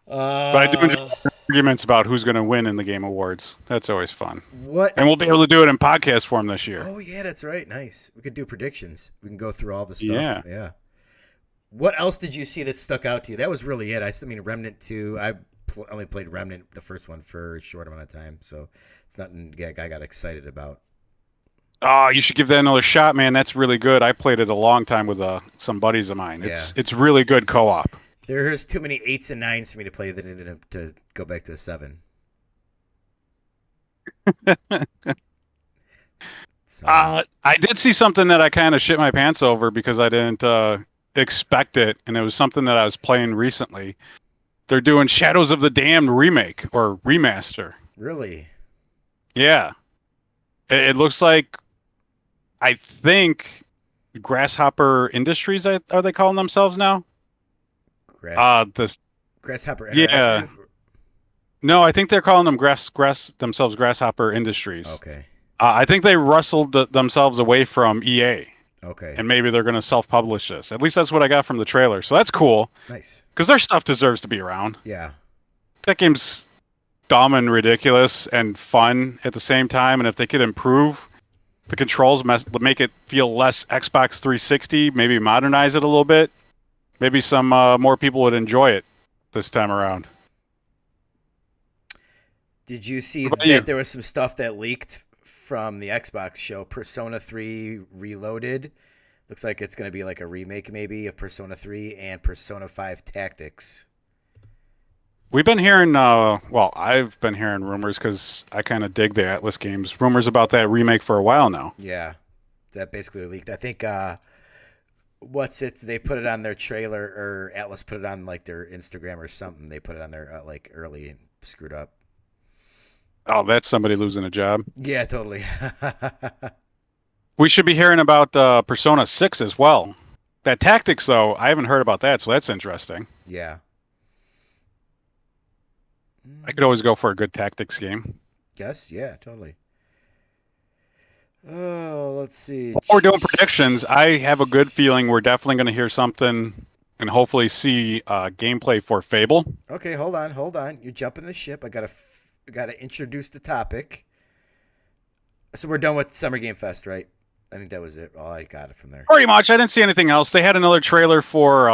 But I do enjoy Uh, arguments about who's going to win in the Game Awards. That's always fun. what? And we'll be able to do it in podcast form this year. Oh yeah, that's right. Nice. We could do predictions. We can go through all the stuff. Yeah. Yeah. What else did you see that stuck out to you? That was really it. I mean, Remnant 2. I only played Remnant, the first one, for a short amount of time, so it's nothing I got excited about. Oh, you should give that another shot, man. That's really good. I played it a long time with some buddies of mine. Yeah. It's really good co-op. There's too many 8s and 9s for me to play that to go back to a 7. So I did see something that I kind of shit my pants over because I didn't expect it, and it was something that I was playing recently. They're doing Shadows of the Damned remake or remaster. really, Yeah. It looks like, I think, Grasshopper Industries, are they calling themselves now? This Grasshopper Yeah. Interactive. No, I think they're calling them themselves Grasshopper Industries. Okay. I think they wrestled themselves away from EA, Okay. and maybe they're going to self-publish this. At least that's what I got from the trailer. So that's cool Nice. because their stuff deserves to be around. Yeah. That game's dumb and ridiculous and fun at the same time. And if they could improve the controls, make it feel less Xbox 360, maybe modernize it a little bit, maybe some more people would enjoy it this time around. Did you see What about that you? there was some stuff that leaked from the Xbox show? Persona 3 Reloaded. Looks like it's going to be like a remake, maybe, of Persona 3 and Persona 5 Tactics. We've been hearing, I've been hearing rumors because I kind of dig the Atlas games. Rumors about that remake for a while now. Yeah. That basically leaked. I think, they put it on their trailer, or Atlas put it on like their Instagram or something. They put it on their like early and screwed up. Oh, that's somebody losing a job. Yeah, totally. We should be hearing about Persona 6 as well. That Tactics, though, I haven't heard about that, so that's interesting. Yeah. I could always go for a good Tactics game. Yes, yeah, totally. Oh, let's see. While we're doing predictions, I have a good feeling we're definitely going to hear something and hopefully see gameplay for Fable. Okay, hold on. You're jumping the ship. I gotta introduce the topic. So we're done with Summer Game Fest, right? I think that was it. All I got it from there. Pretty much. I didn't see anything else. They had another trailer for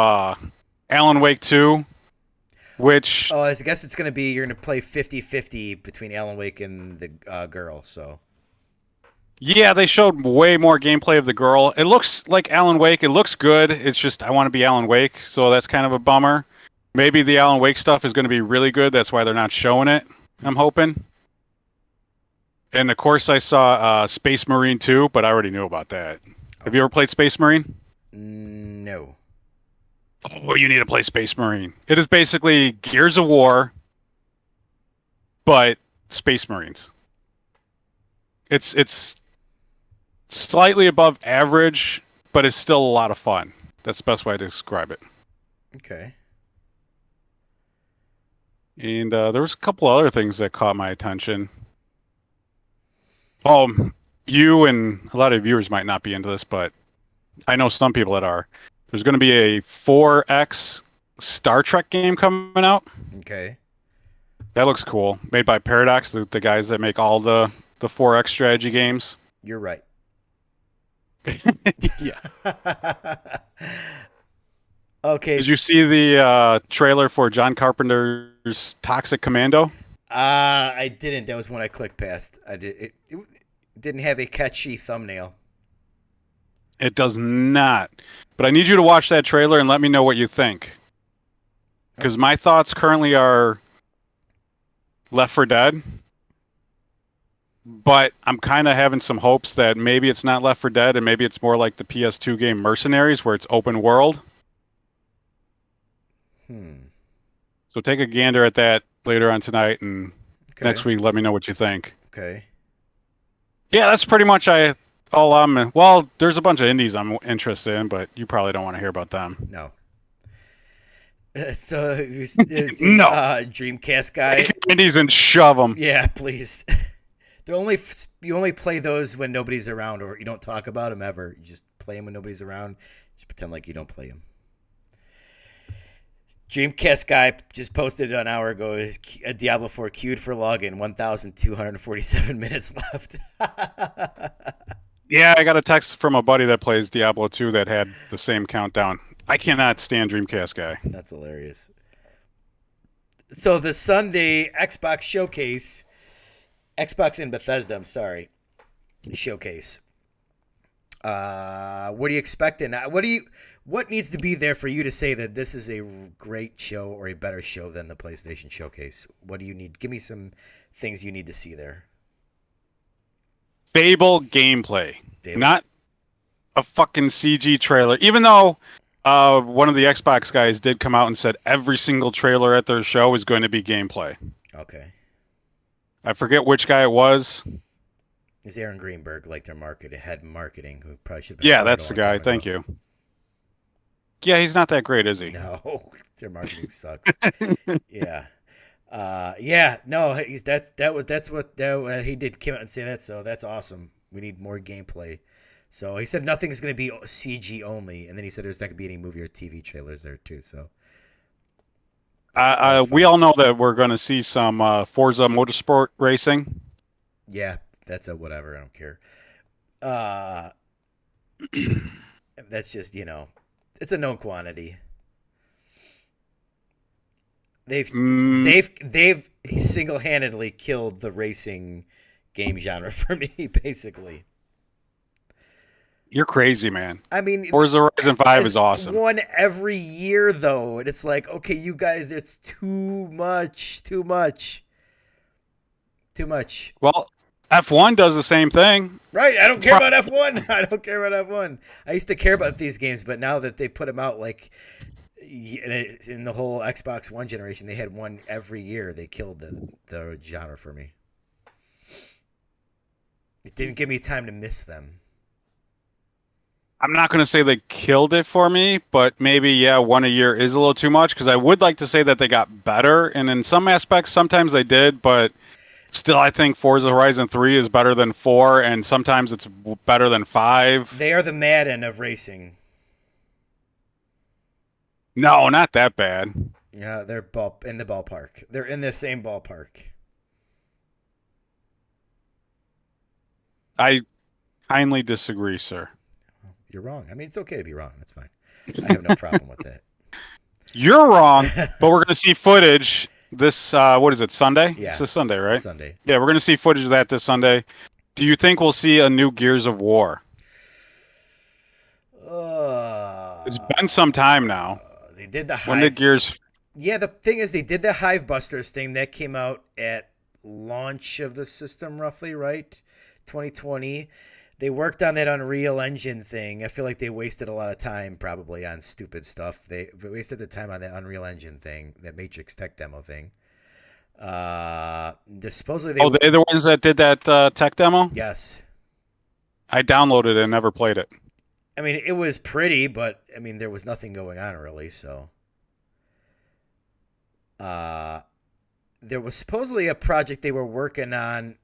Alan Wake 2, which... Oh, I guess it's gonna be you're gonna play 50-50 between Alan Wake and the girl. So Yeah, they showed way more gameplay of the girl. It looks like Alan Wake. It looks good. It's just I want to be Alan Wake, so that's kind of a bummer. Maybe the Alan Wake stuff is going to be really good. That's why they're not showing it, I'm hoping. And of course, I saw Space Marine 2, but I already knew about that. Have you ever played Space Marine? no. Oh, you need to play Space Marine. It is basically Gears of War, but Space Marines. It's slightly above average, but it's still a lot of fun. That's the best way to describe it. Okay. And there was a couple other things that caught my attention. Oh, you and a lot of viewers might not be into this, but I know some people that are. There's going to be a 4X Star Trek game coming out. Okay. That looks cool. Made by Paradox, the guys that make all the 4X strategy games. You're right. Yeah. Okay. Did you see the trailer for John Carpenter's Toxic Commando? I didn't. That was one I clicked past. It didn't have a catchy thumbnail. It does not. But I need you to watch that trailer and let me know what you think. Because my thoughts currently are Left 4 Dead. But I'm kind of having some hopes that maybe it's not Left 4 Dead and maybe it's more like the PS2 game Mercenaries where it's open world. So take a gander at that later on tonight and next week let me know what you think. Okay. Yeah, that's pretty much all I'm... Well, there's a bunch of indies I'm interested in, but you probably don't want to hear about them. No. So, No. Dreamcast guy. Take indies and shove them. Yeah, please. You only play those when nobody's around, or you don't talk about them ever. You just play them when nobody's around. Just pretend like you don't play them. Dreamcast guy just posted an hour ago. A Diablo 4 queued for login. 1,247 minutes left. Yeah, I got a text from a buddy that plays Diablo 2 that had the same countdown. I cannot stand Dreamcast guy. That's hilarious. So the Sunday Xbox showcase, Xbox in Bethesda, I'm sorry, showcase. What are you expecting? What needs to be there for you to say that this is a great show or a better show than the PlayStation showcase? What do you need? Give me some things you need to see there. Fable gameplay, Fable. not a fucking CG trailer. Even though one of the Xbox guys did come out and said every single trailer at their show is going to be gameplay. Okay. I forget which guy it was. Is Aaron Greenberg, like their head marketing, who probably should have been Yeah, fired that's a the long guy. time Thank ago. you. Yeah, he's not that great, is he? No, their marketing sucks. Yeah. Yeah, no, that's what he did come out and say that, so that's awesome. We need more gameplay. So he said nothing's going to be CG only, and then he said there's not going to be any movie or TV trailers there too. So we all know that we're going to see some Forza Motorsport racing. Yeah, that's a whatever. I don't care. That's just it's a known quantity. They've single-handedly killed the racing game genre for me, basically. You're crazy, man. I mean, Forza Horizon 5 is awesome. One every year, though, and it's like, okay, you guys, it's too much. Well, F1 does the same thing. Right, I don't care about F1. I don't care about F1. I used to care about these games, but now that they put them out, like, in the whole Xbox One generation, they had one every year. They killed the genre for me. It didn't give me time to miss them. I'm not going to say they killed it for me, but maybe, yeah, one a year is a little too much, because I would like to say that they got better, and in some aspects, sometimes they did, but still, I think Forza Horizon 3 is better than 4, and sometimes it's better than 5. They are the Madden of racing. No, not that bad. Yeah, they're in the ballpark. They're in the same ballpark. I kindly disagree, sir. You're wrong. I mean, it's okay to be wrong. That's fine. I have no problem with that. You're wrong, but we're going to see footage this, what is it, Sunday? Yeah. It's this Sunday, right? Sunday. Yeah, we're going to see footage of that this Sunday. Do you think we'll see a new Gears of War? It's been some time now. They did the Hive. When did Gears... Yeah, the thing is, they did the Hive Busters thing. That came out at launch of the system, roughly, right? 2020. They worked on that Unreal Engine thing. I feel like they wasted a lot of time probably on stupid stuff. They wasted the time on that Unreal Engine thing, that Matrix Tech demo thing. Supposedly they're the ones that did that tech demo? Yes. I downloaded it and never played it. I mean, it was pretty, but I mean, there was nothing going on really, so. There was supposedly a project they were working on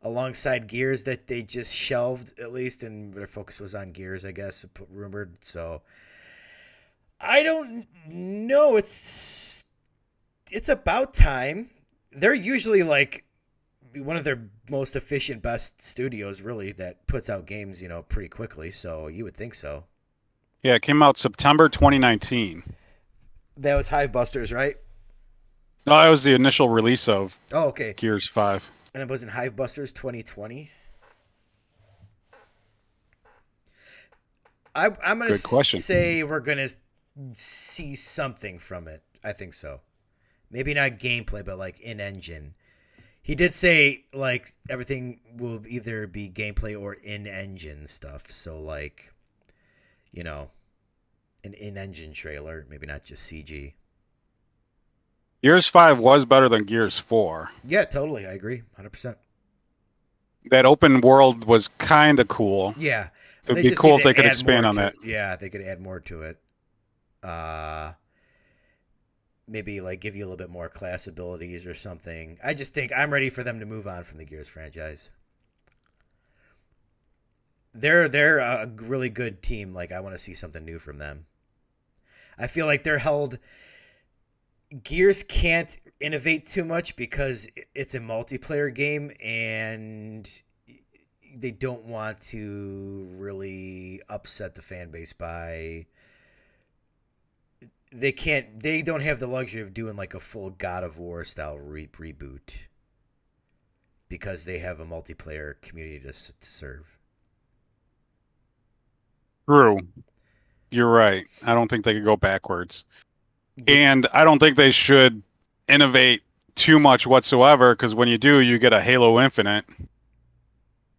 alongside Gears that they just shelved, at least, and their focus was on Gears, I guess, rumored. So I don't know. It's about time. They're usually like one of their most efficient, best studios, really, that puts out games, pretty quickly. So you would think so. Yeah, it came out September 2019. That was Hive Busters, right? No, that was the initial release of okay. Gears 5. And it wasn't Hive Busters 2020? I'm going to say we're going to see something from it. I think so. Maybe not gameplay, but like in-engine. He did say like everything will either be gameplay or in-engine stuff. So like, an in-engine trailer, maybe not just CG. Gears 5 was better than Gears 4. Yeah, totally. I agree. 100%. That open world was kind of cool. Yeah. It would be cool if they could expand on that. Yeah, they could add more to it. Maybe like give you a little bit more class abilities or something. I just think I'm ready for them to move on from the Gears franchise. They're a really good team. Like I want to see something new from them. I feel like they're held Gears can't innovate too much because it's a multiplayer game and they don't want to really upset the fan base by they don't have the luxury of doing like a full God of War style reboot because they have a multiplayer community to serve. True. You're right. I don't think they could go backwards. And I don't think they should innovate too much whatsoever because when you do, you get a Halo Infinite.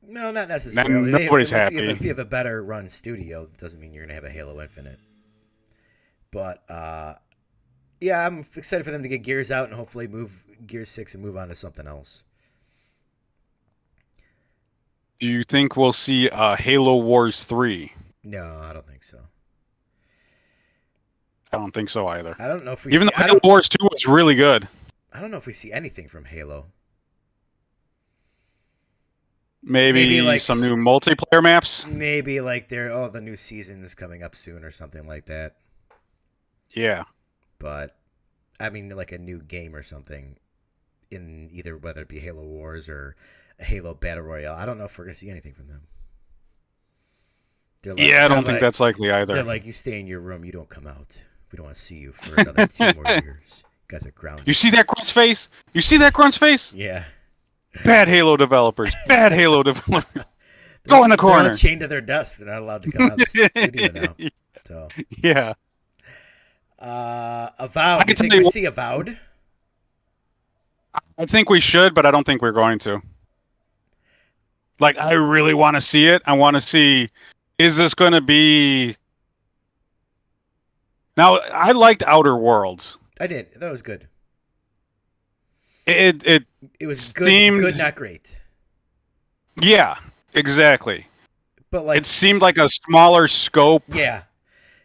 No, not Then necessarily. nobody's happy. If you have a better run studio, it doesn't mean you're going to have a Halo Infinite. But, yeah, I'm excited for them to get Gears out and hopefully move Gears 6 and move on to something else. Do you think we'll see Halo Wars 3? No, I don't think so. I don't think so either. I don't know if we Even see, though Halo Wars 2 was really good. I don't know if we see anything from Halo. Maybe like some new multiplayer maps. Maybe like the new season is coming up soon or something like that. Yeah. But I mean like a new game or something in either whether it be Halo Wars or a Halo Battle Royale. I don't know if we're gonna see anything from them. I don't think that's likely either. They're like, you stay in your room, you don't come out. We don't want to see you for another 2 more years. You guys are grounded. You see that grunt's face? You see that grunt's face? Yeah. Bad Halo developers. Bad Halo developers. Go in the corner. They're all chained to their desks. They're not allowed to come out of the studio now. So. Yeah. Avowed. Do you think we see Avowed? I think we should, but I don't think we're going to. Like, I really want to see it. I want to see, is this going to be... Now, I liked Outer Worlds. I did. That was good. It was seemed... good, not great. Yeah, exactly. But like it seemed like a smaller scope. Yeah.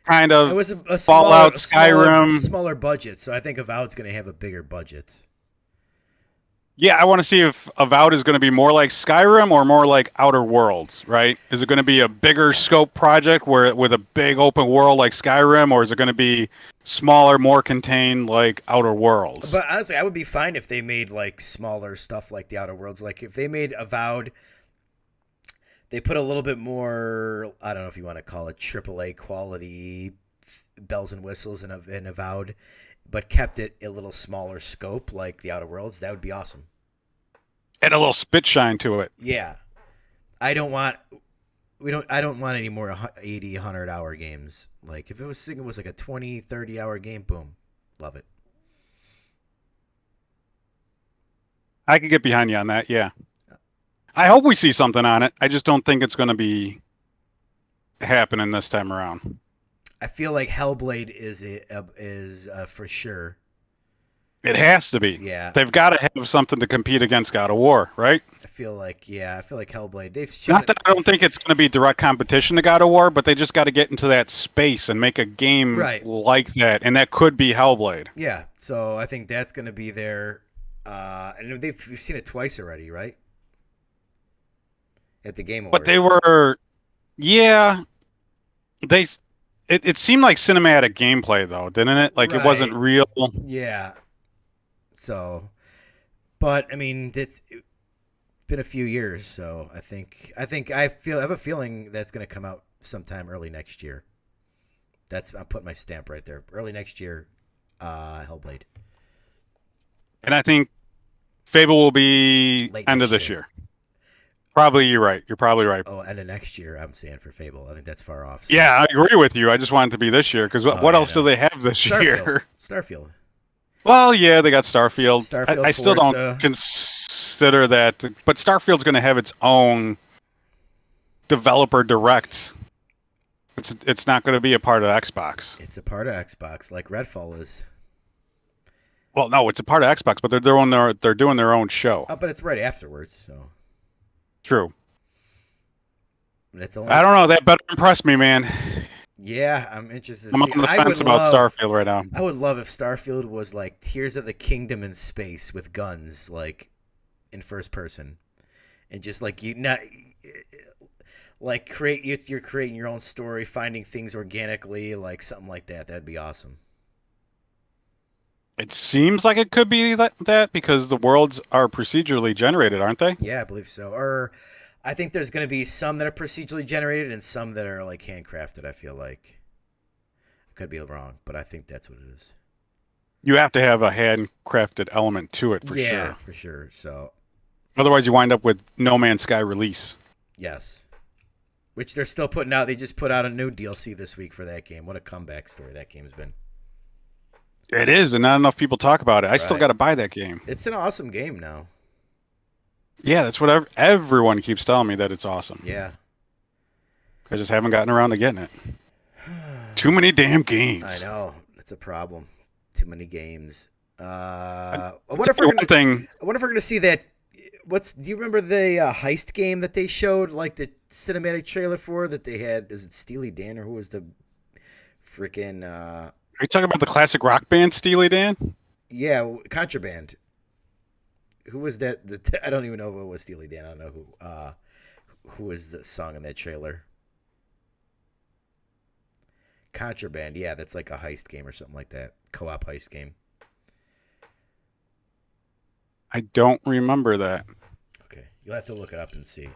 Kind of it was a Fallout, Skyrim. Smaller budget, so I think Avowed's going to have a bigger budget. Yeah, I want to see if Avowed is going to be more like Skyrim or more like Outer Worlds, right? Is it going to be a bigger scope project with a big open world like Skyrim, or is it going to be smaller, more contained like Outer Worlds? But honestly, I would be fine if they made like smaller stuff like the Outer Worlds. Like if they made Avowed, they put a little bit more, I don't know if you want to call it AAA quality bells and whistles in Avowed, but kept it a little smaller scope like the Outer Worlds. That would be awesome. And a little spit shine to it. Yeah. I don't want any more 80, 100-hour games. Like if it was like a 20, 30-hour game, boom. Love it. I could get behind you on that, yeah. I hope we see something on it. I just don't think it's going to be happening this time around. I feel like Hellblade is for sure. It has to be. Yeah. They've got to have something to compete against God of War, right? I feel like Hellblade. Not that I don't think it's going to be direct competition to God of War, but they just got to get into that space and make a game like that, and that could be Hellblade. Yeah. So I think that's going to be there. And we've seen it twice already, right? At the Game Awards. But they were, yeah. It seemed like cinematic gameplay though, didn't it? Like it wasn't real. Yeah. So, but I mean, it's been a few years, so I have a feeling that's going to come out sometime early next year. I'll put my stamp right there. Early next year, Hellblade. And I think Fable will be end of this year. Probably, you're right. You're probably right. Oh, end of next year, I'm saying for Fable. I think that's far off. So. Yeah, I agree with you. I just want it to be this year because what else do they have this year? Starfield. Well, yeah, they got Starfield. I still Forza. don't consider that, but Starfield's going to have its own developer direct. It's not going to be a part of Xbox. It's a part of Xbox, like Redfall is. Well, no, it's a part of Xbox, but they're doing their own show. Oh, but it's right afterwards, so. True. It's only... I don't know. That better impress me, man. Yeah, I'm interested. I'm on the fence about Starfield right now. I would love if Starfield was like Tears of the Kingdom in space with guns, like in first person, and just like you're creating your own story, finding things organically, like something like that. That'd be awesome. It seems like it could be that because the worlds are procedurally generated, aren't they? Yeah, I believe so. Or I think there's going to be some that are procedurally generated and some that are like handcrafted. I feel like I could be wrong, but I think that's what it is. You have to have a handcrafted element to it for Yeah, sure. for sure. So Otherwise, you wind up with No Man's Sky release. yes, which they're still putting out. They just put out a new DLC this week for that game. What a comeback story that game's been. It is, and not enough people talk about it. I still Right. got to buy that game. It's an awesome game now. Yeah, that's what everyone keeps telling me that it's awesome. Yeah. I just haven't gotten around to getting it. Too many damn games. I know. It's a problem. Too many games. I I'll wonder if tell we're you gonna. one thing. I wonder if we're gonna see that. Do you remember the heist game that they showed, like the cinematic trailer for that they had? Is it Steely Dan or who was the freaking? Are you talking about the classic rock band Steely Dan? Yeah, Contraband. Who was that? I don't even know if it was Steely Dan. I don't know who was the song in that trailer. Contraband. Yeah, that's like a heist game or something like that. Co-op heist game. I don't remember that. Okay, you'll have to look it up and see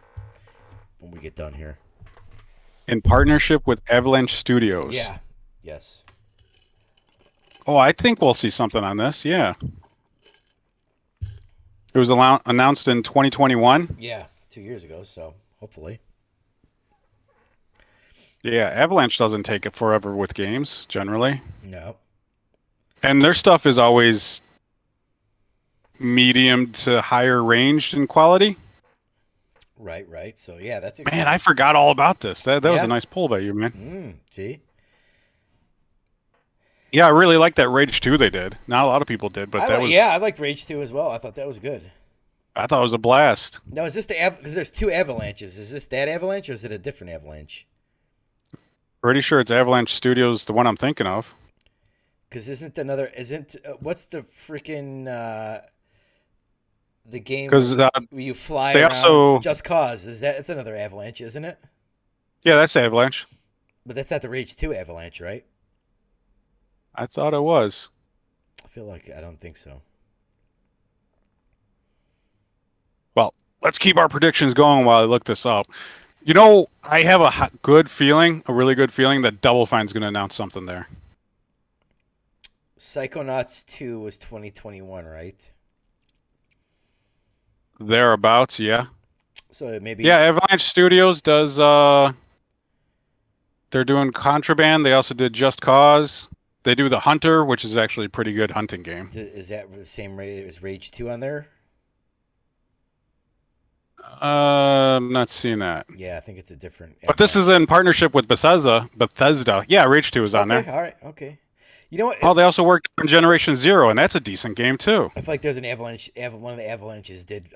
when we get done here. In partnership with Avalanche Studios. Yeah. Yes. Oh, I think we'll see something on this. Yeah. It was announced in 2021. Yeah, 2 years ago. So hopefully. Yeah, Avalanche doesn't take it forever with games, generally. No. And their stuff is always medium to higher ranged in quality. Right. Right. So yeah, that's exciting. Man, I forgot all about this. That was Yeah. a nice pull by you, man. See. Yeah, I really like that Rage 2 they did. Not a lot of people did, but that was Yeah, I liked Rage 2 as well. I thought that was good. I thought it was a blast. Now, is this because there's two avalanches? Is this that avalanche or is it a different avalanche? Pretty sure it's Avalanche Studios, the one I'm thinking of. Because isn't what's the freaking the game Because where you fly they around? also Just Cause it's another avalanche, isn't it? yeah, that's Avalanche. But that's not the Rage 2 avalanche, right? I thought it was. I feel like I don't think so. Well, let's keep our predictions going while I look this up. You know, I have a good feeling, a really good feeling that Double Fine's going to announce something there. Psychonauts 2 was 2021, right? Thereabouts, yeah. So maybe Yeah, Avalanche Studios does they're doing Contraband, they also did Just Cause. They do The Hunter, which is actually a pretty good hunting game. is that the same rate as Rage 2 on there? I'm not seeing that. Yeah, I think it's a different. But this is in partnership with Bethesda. Bethesda. Yeah, Rage 2 is on Okay, there. all right, okay. You know what? Oh, they also worked on Generation Zero, and that's a decent game too. I feel like there's an avalanche. One of the avalanches did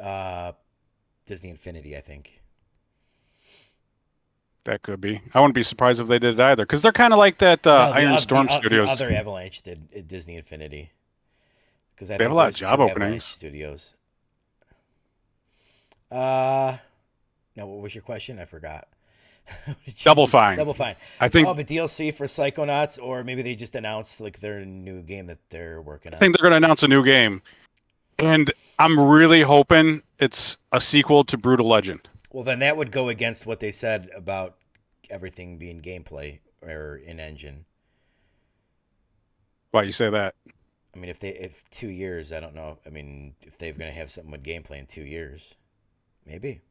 Disney Infinity, I think. That could be. I wouldn't be surprised if they did it either, because they're kind of like that No, Iron Storm Studios. The other avalanche did Disney Infinity. Because I They have think a lot of there's job two openings. Avalanche Studios. No, what was your question? I forgot. Double Fine. Double Fine. I think but DLC for Psychonauts, or maybe they just announced like their new game that they're working on. I think they're going to announce a new game, and I'm really hoping it's a sequel to Brutal Legend. Well, then that would go against what they said about everything being gameplay or in engine. Why you say that? I mean, if 2 years, I don't know. I mean, if they're going to have something with gameplay in 2 years, maybe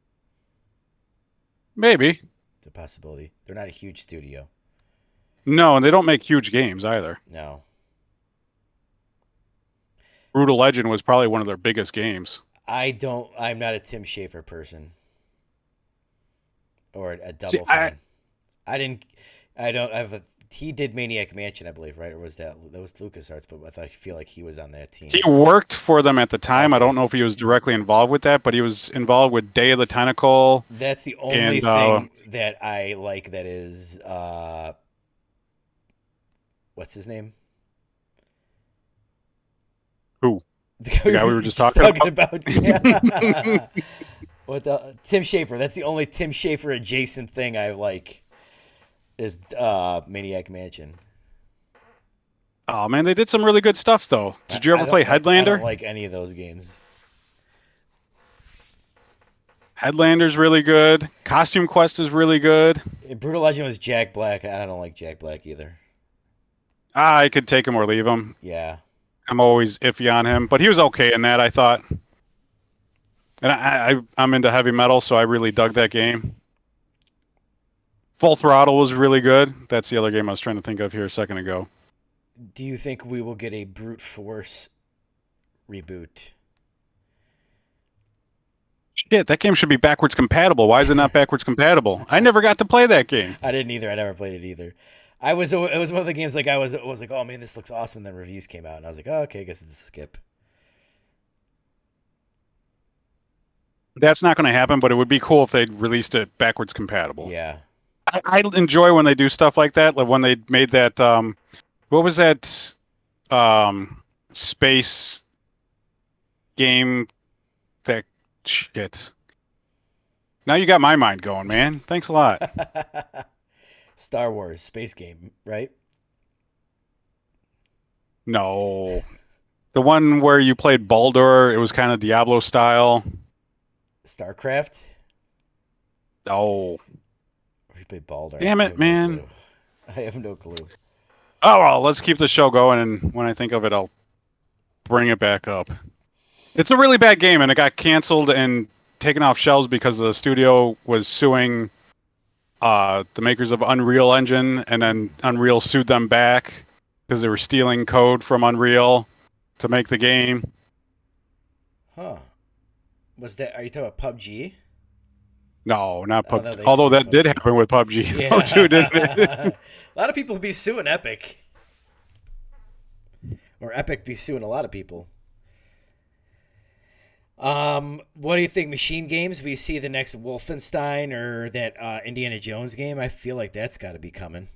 Maybe. it's a possibility. They're not a huge studio. No, and they don't make huge games either. No, Brutal Legend was probably one of their biggest games. I'm not a Tim Schafer person, or a Double See, Fine. I don't have a. He did Maniac Mansion, I believe, right? Or was that was LucasArts? But I feel like he was on that team. He worked for them at the time. I don't know if he was directly involved with that, but he was involved with Day of the Tentacle. That's the only thing that I like. That is, what's his name? Who? The guy we were just talking about? Yeah. What the Tim Schafer? That's the only Tim Schafer adjacent thing I like. Is Maniac Mansion. Oh man, they did some really good stuff though. Did you I ever play don't like. I don't Headlander? like any of those games. Headlander's really good. Costume Quest is really good. Brutal Legend was Jack Black. I don't like Jack Black either. I could take him or leave him. Yeah. I'm always iffy on him, but he was okay in that, I thought. And I'm into heavy metal, so I really dug that game. Full Throttle was really good. That's the other game I was trying to think of here a second ago. Do you think we will get a brute force reboot? Shit, that game should be backwards compatible. Why is it not backwards compatible? I never got to play that game. I didn't either. I never played it either. I was. It was one of the games like I was like, oh man, this looks awesome. And then reviews came out, and I was like, oh, okay, I guess it's a skip. That's not going to happen, but it would be cool if they released it backwards compatible. Yeah. I enjoy when they do stuff like that. Like when they made that, what was that space game? That shit. Now you got my mind going, man. Thanks a lot. Star Wars space game, right? No, the one where you played Baldur. It was kind of Diablo style. StarCraft. Oh, Or you played Baldur. damn I it, have no man. clue. I have no clue. Oh well, let's keep the show going, and when I think of it, I'll bring it back up. It's a really bad game, and it got canceled and taken off shelves because the studio was suing the makers of Unreal Engine, and then Unreal sued them back because they were stealing code from Unreal to make the game. Huh. Was that? Are you talking about PUBG? No, not Oh, PUBG. no, they Although sued that did PUBG. happen with PUBG, Yeah. though, too, didn't it? A lot of people be suing Epic, or Epic be suing a lot of people. What do you think? Machine games? We see the next Wolfenstein or that Indiana Jones game? I feel like that's got to be coming.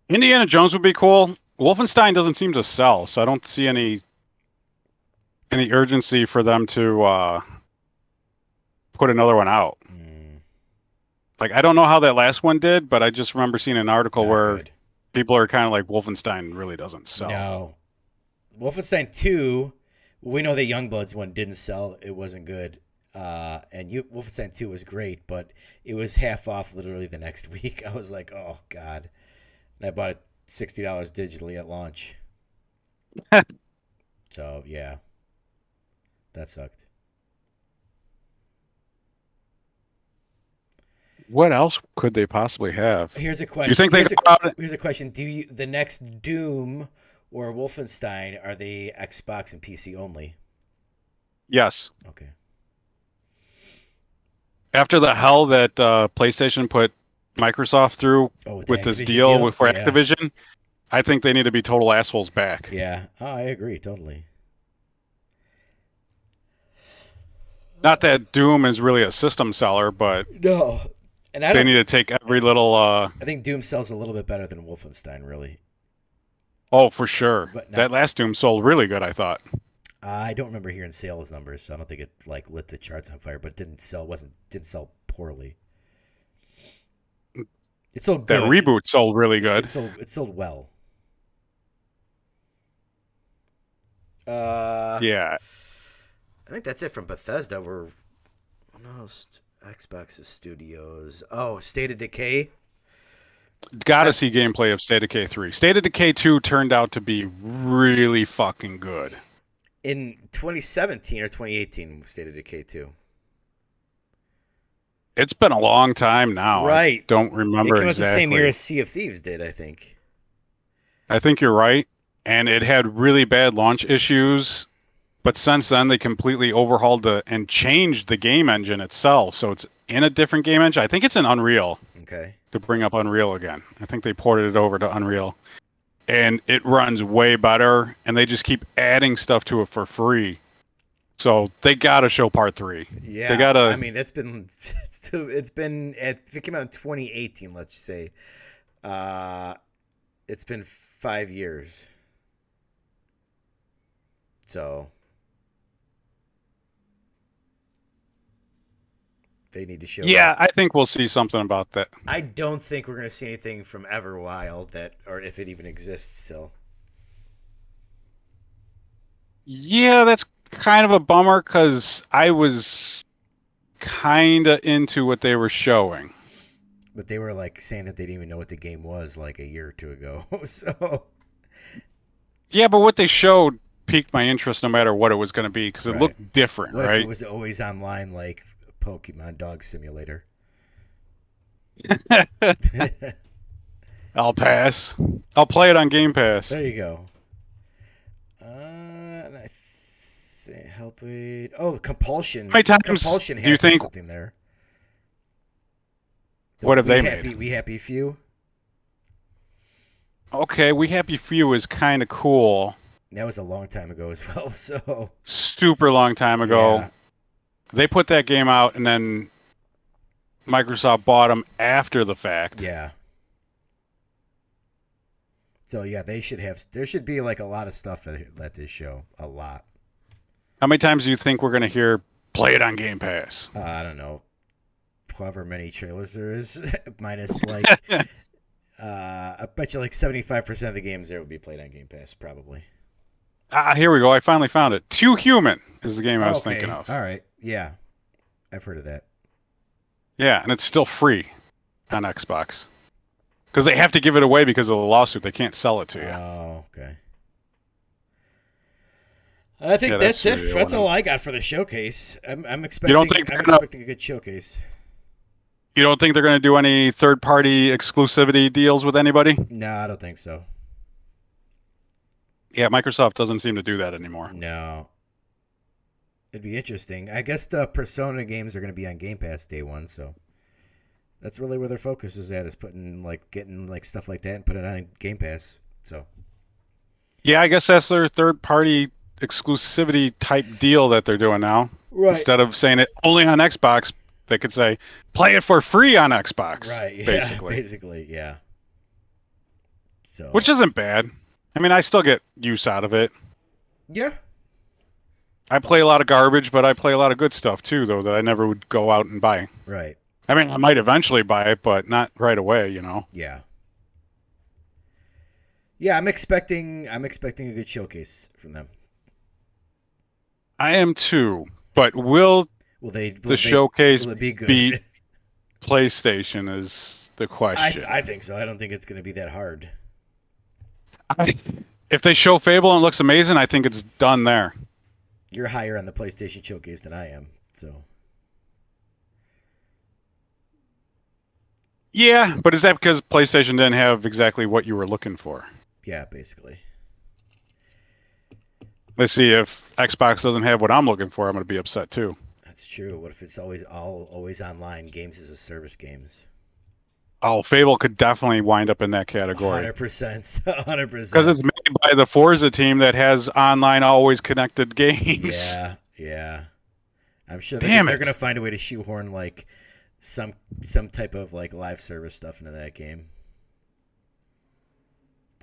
Indiana Jones would be cool. Wolfenstein doesn't seem to sell, so I don't see any urgency for them to put another one out. Like, I don't know how that last one did, but I just remember seeing an article Not where good. people are kind of like, Wolfenstein really doesn't sell. No. Wolfenstein 2, we know the Youngbloods one didn't sell. It wasn't good. Wolfenstein 2 was great, but it was half off literally the next week. I was like, oh, God. And I bought it $60 digitally at launch. So, yeah. That sucked. What else could they possibly have? Here's a question. You think they Here's a question. Do you the next Doom or Wolfenstein, are they Xbox and PC only? Yes. Okay. After the hell that PlayStation put Microsoft through Oh, with this Activision deal for Yeah. Activision, I think they need to be total assholes back. Yeah. Oh, I agree totally. Not that Doom is really a system seller, but No. And they need to take every little. I think Doom sells a little bit better than Wolfenstein, really. Oh, for sure. But not- That last Doom sold really good, I thought. I don't remember hearing sales numbers, so I don't think it like lit the charts on fire. But it didn't sell poorly. It sold good. That reboot sold really good. It sold well. Yeah. I think that's it from Bethesda. Xbox Studios. Oh, State of Decay. Gotta see gameplay of State of Decay 3. State of Decay 2 turned out to be really fucking good. In 2017 or 2018, State of Decay 2. It's been a long time now. Right. I don't remember It came out exactly. the same year as Sea of Thieves did, I think. I think you're right. And it had really bad launch issues. But since then, they completely overhauled and changed the game engine itself. So it's in a different game engine. I think it's in Unreal. Okay. To bring up Unreal again. I think they ported it over to Unreal. And it runs way better. And they just keep adding stuff to it for free. So they got to show part 3. Yeah. They got to. I mean, if it came out in 2018, let's just say, it's been 5 years. So they need to show. Yeah, I think we'll see something about that. I don't think we're going to see anything from Everwild or if it even exists still. Yeah, that's kind of a bummer because I was kind of into what they were showing. But they were like saying that they didn't even know what the game was like a year or two ago. So Yeah, but what they showed piqued my interest no matter what it was going to be because it right. looked different, What if it right? was always online like Pokemon Dog Simulator? I'll pass. I'll play it on Game Pass. There you go. And I help it. Oh, How many compulsion. times Compulsion do you has to have think? something there. The What have they made? We happy few. Okay, We Happy Few is kind of cool. That was a long time ago as well. So Super long time ago. yeah, They put that game out and then Microsoft bought them after the fact. yeah. So yeah, they should have. There should be like a lot of stuff at this show. A lot. How many times do you think we're going to hear play it on Game Pass? I don't know. However many trailers there is, minus like. I bet you like 75% of the games there will be played on Game Pass, probably. Here we go. I finally found it. Too Human is the game I was Okay. thinking of. All right. Yeah, I've heard of that. Yeah, and it's still free on Xbox. Because they have to give it away because of the lawsuit. They can't sell it to you. Oh, okay. I think Yeah, that's it. really That's one. all I got for the showcase. I'm expecting. You don't think I'm they're gonna? expecting a good showcase. You don't think they're going to do any third-party exclusivity deals with anybody? No, I don't think so. Yeah, Microsoft doesn't seem to do that anymore. No. It'd be interesting. I guess the Persona games are going to be on Game Pass day one, so that's really where their focus is at, is putting like getting like stuff like that and put it on Game Pass. So Yeah, I guess that's their third-party exclusivity type deal that they're doing now. right, Instead of saying it only on Xbox, they could say play it for free on Xbox. right, yeah, basically, yeah. So which isn't bad. I mean, I still get use out of it. yeah, I play a lot of garbage, but I play a lot of good stuff too, though, that I never would go out and buy. right, I mean, I might eventually buy it, but not right away, yeah. Yeah, I'm expecting a good showcase from them. I am too. But will the showcase will it be good? beat PlayStation is the question. I think so. I don't think it's going to be that hard. If they show Fable and it looks amazing, I think it's done there. You're higher on the PlayStation showcase than I am, so Yeah, but is that because PlayStation didn't have exactly what you were looking for? yeah, basically. Let's see, if Xbox doesn't have what I'm looking for, I'm going to be upset too. That's true. What if it's always online games as a service games? Oh, Fable could definitely wind up in that category. 100%. 100%. Because it's made by the Forza team that has online, always connected games. Yeah. I'm sure Damn they're it. going to find a way to shoehorn like some type of like live service stuff into that game.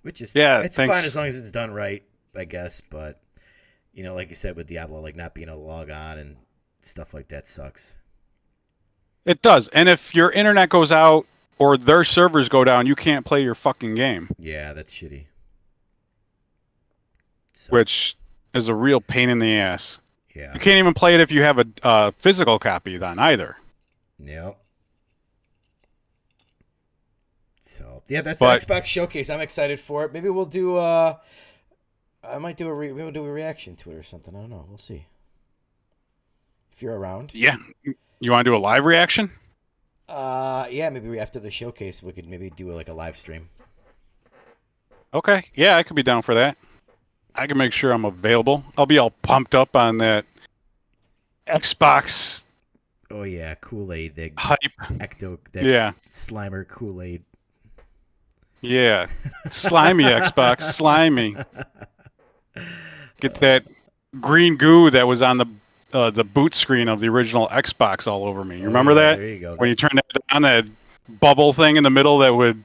Which is it's thanks. fine as long as it's done right, I guess, but like you said with Diablo, like not being able to log on and stuff like that sucks. It does. And if your internet goes out or their servers go down, you can't play your fucking game, Yeah, that's shitty. So, which is a real pain in the ass. yeah. You can't even play it if you have a physical copy then either. Yep. So yeah, that's But- the Xbox showcase. I'm excited for it. Maybe we'll do. I might do maybe we'll do a reaction to it or something. I don't know. We'll see. If you're around. Yeah. You want to do a live reaction? Yeah, maybe after the showcase we could maybe do like a live stream. Okay. Yeah, I could be down for that. I can make sure I'm available. I'll be all pumped up on that Xbox Oh yeah, Kool-Aid, the hype. that Yeah. Slimer Kool-Aid. Yeah. Slimy Xbox. Slimy. Get that green goo that was on the boot screen of the original Xbox all over me. You remember that? There you go. When you turned it on, that bubble thing in the middle that would...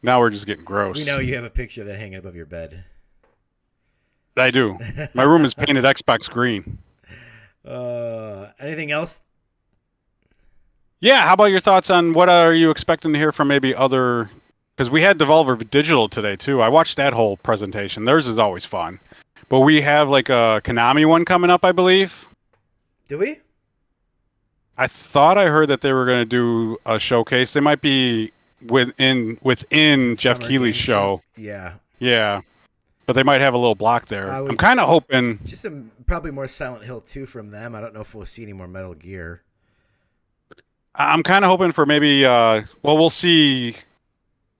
Now we're just getting gross. We know you have a picture of that hanging above your bed. I do. My room is painted Xbox green. Anything else? Yeah, how about your thoughts on what are you expecting to hear from maybe other... Because we had Devolver Digital today, too. I watched that whole presentation. Theirs is always fun. But we have like a Konami one coming up, I believe. Do we? I thought I heard that they were going to do a showcase. They might be within The Jeff Summer Keighley's Game Show. show. Yeah. Yeah, but they might have a little block there. I I'm would kind of hoping. just probably more Silent Hill 2 from them. I don't know if we'll see any more Metal Gear. I'm kind of hoping for maybe. Well, we'll see.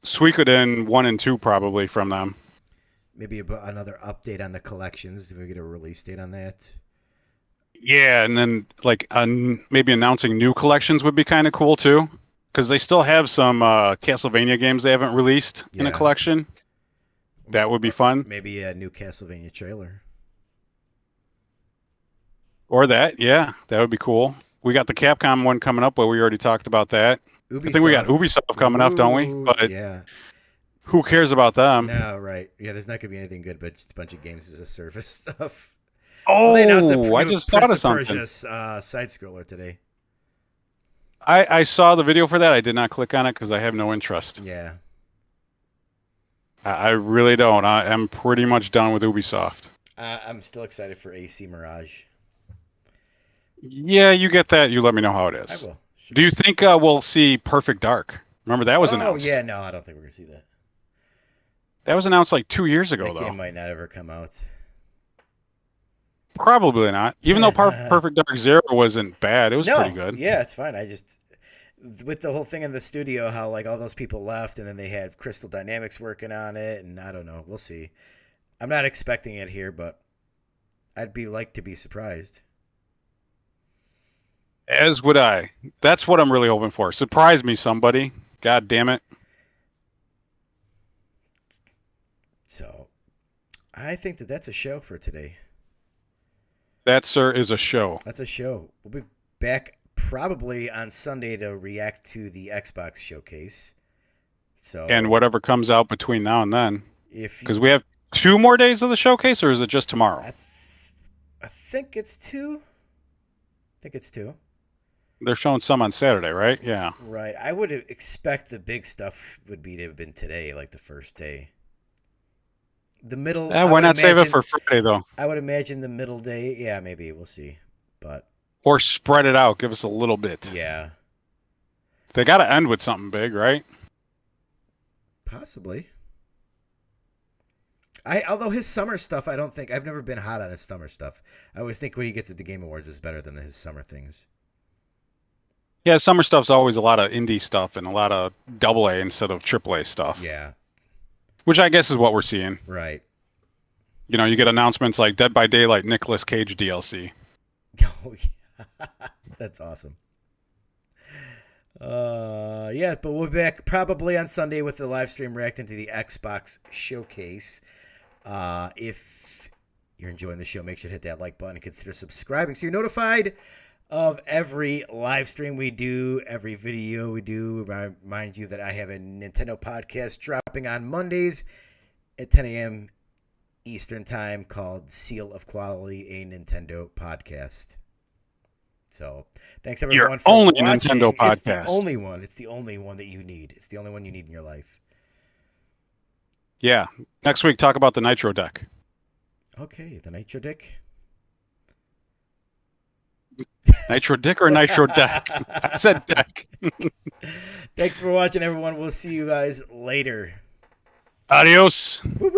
Suikoden 1 and 2 probably from them. Maybe another update on the collections. If we get a release date on that. Yeah, and then like maybe announcing new collections would be kind of cool too, because they still have some Castlevania games they haven't released in a Yeah. collection. That would be fun. Maybe a new Castlevania trailer. Or that, yeah, that would be cool. We got the Capcom one coming up, but we already talked about that. Ubisoft. I think we got Ubisoft coming up, don't we? But yeah. who cares about them? No, right. Yeah, there's not going to be anything good, but just a bunch of games as a service stuff. Oh, They announced the I new just thought Prince of something. Persia, side-scroller today. I saw the video for that. I did not click on it because I have no interest. Yeah. I really don't. I am pretty much done with Ubisoft. I'm still excited for AC Mirage. Yeah, you get that. You let me know how it is. I will. Sure. Do you think we'll see Perfect Dark? Remember that was announced. Oh, yeah, no, I don't think we're going to see that. That was announced like 2 years ago, That though. game might not ever come out. Probably not. Even though Perfect Dark Zero wasn't bad, it was pretty good. Yeah, it's fine. I just with the whole thing in the studio, how like all those people left, and then they had Crystal Dynamics working on it, and I don't know. We'll see. I'm not expecting it here, but I'd like to be surprised. As would I. That's what I'm really hoping for. Surprise me, somebody. God damn it. So, I think that's a show for today. That, sir, is a show. That's a show. We'll be back probably on Sunday to react to the Xbox showcase. So, And whatever comes out between now and then. if Because we have 2 more days of the showcase, or is it just tomorrow? I think it's 2. I think it's 2. They're showing some on Saturday, right? Yeah. Right. I would expect the big stuff would be to have been today, like the first day. The middle. I Why would not save it imagine- for Friday, though? I would imagine the middle day. Yeah, maybe we'll see. But Or spread it out. Give us a little bit. yeah, They got to end with something big, right? possibly. Although his summer stuff, I don't think I've never been hot on his summer stuff. I always think what he gets at the Game Awards is better than his summer things. Yeah, summer stuff's always a lot of indie stuff and a lot of AA instead of AAA stuff. Yeah. Which I guess is what we're seeing. Right. You know, you get announcements like Dead by Daylight Nicolas Cage DLC. Oh yeah. That's awesome. Yeah, but we'll be back probably on Sunday with the live stream reacting to the Xbox showcase. If you're enjoying the show, make sure to hit that like button and consider subscribing so you're notified of every live stream we do, every video we do. Remind you that I have a Nintendo podcast dropping on Mondays at 10 a.m. Eastern Time called Seal of Quality, a Nintendo podcast. So, thanks everyone Your for only watching. Nintendo It's the podcast. only one. It's the only one that you need. It's the only one you need in your life. Yeah. Next week, talk about the Nitro deck. Okay, the Nitro Dick. Nitro Dick or Nitro Deck? I said deck. Thanks for watching, everyone. We'll see you guys later. Adios. Woo.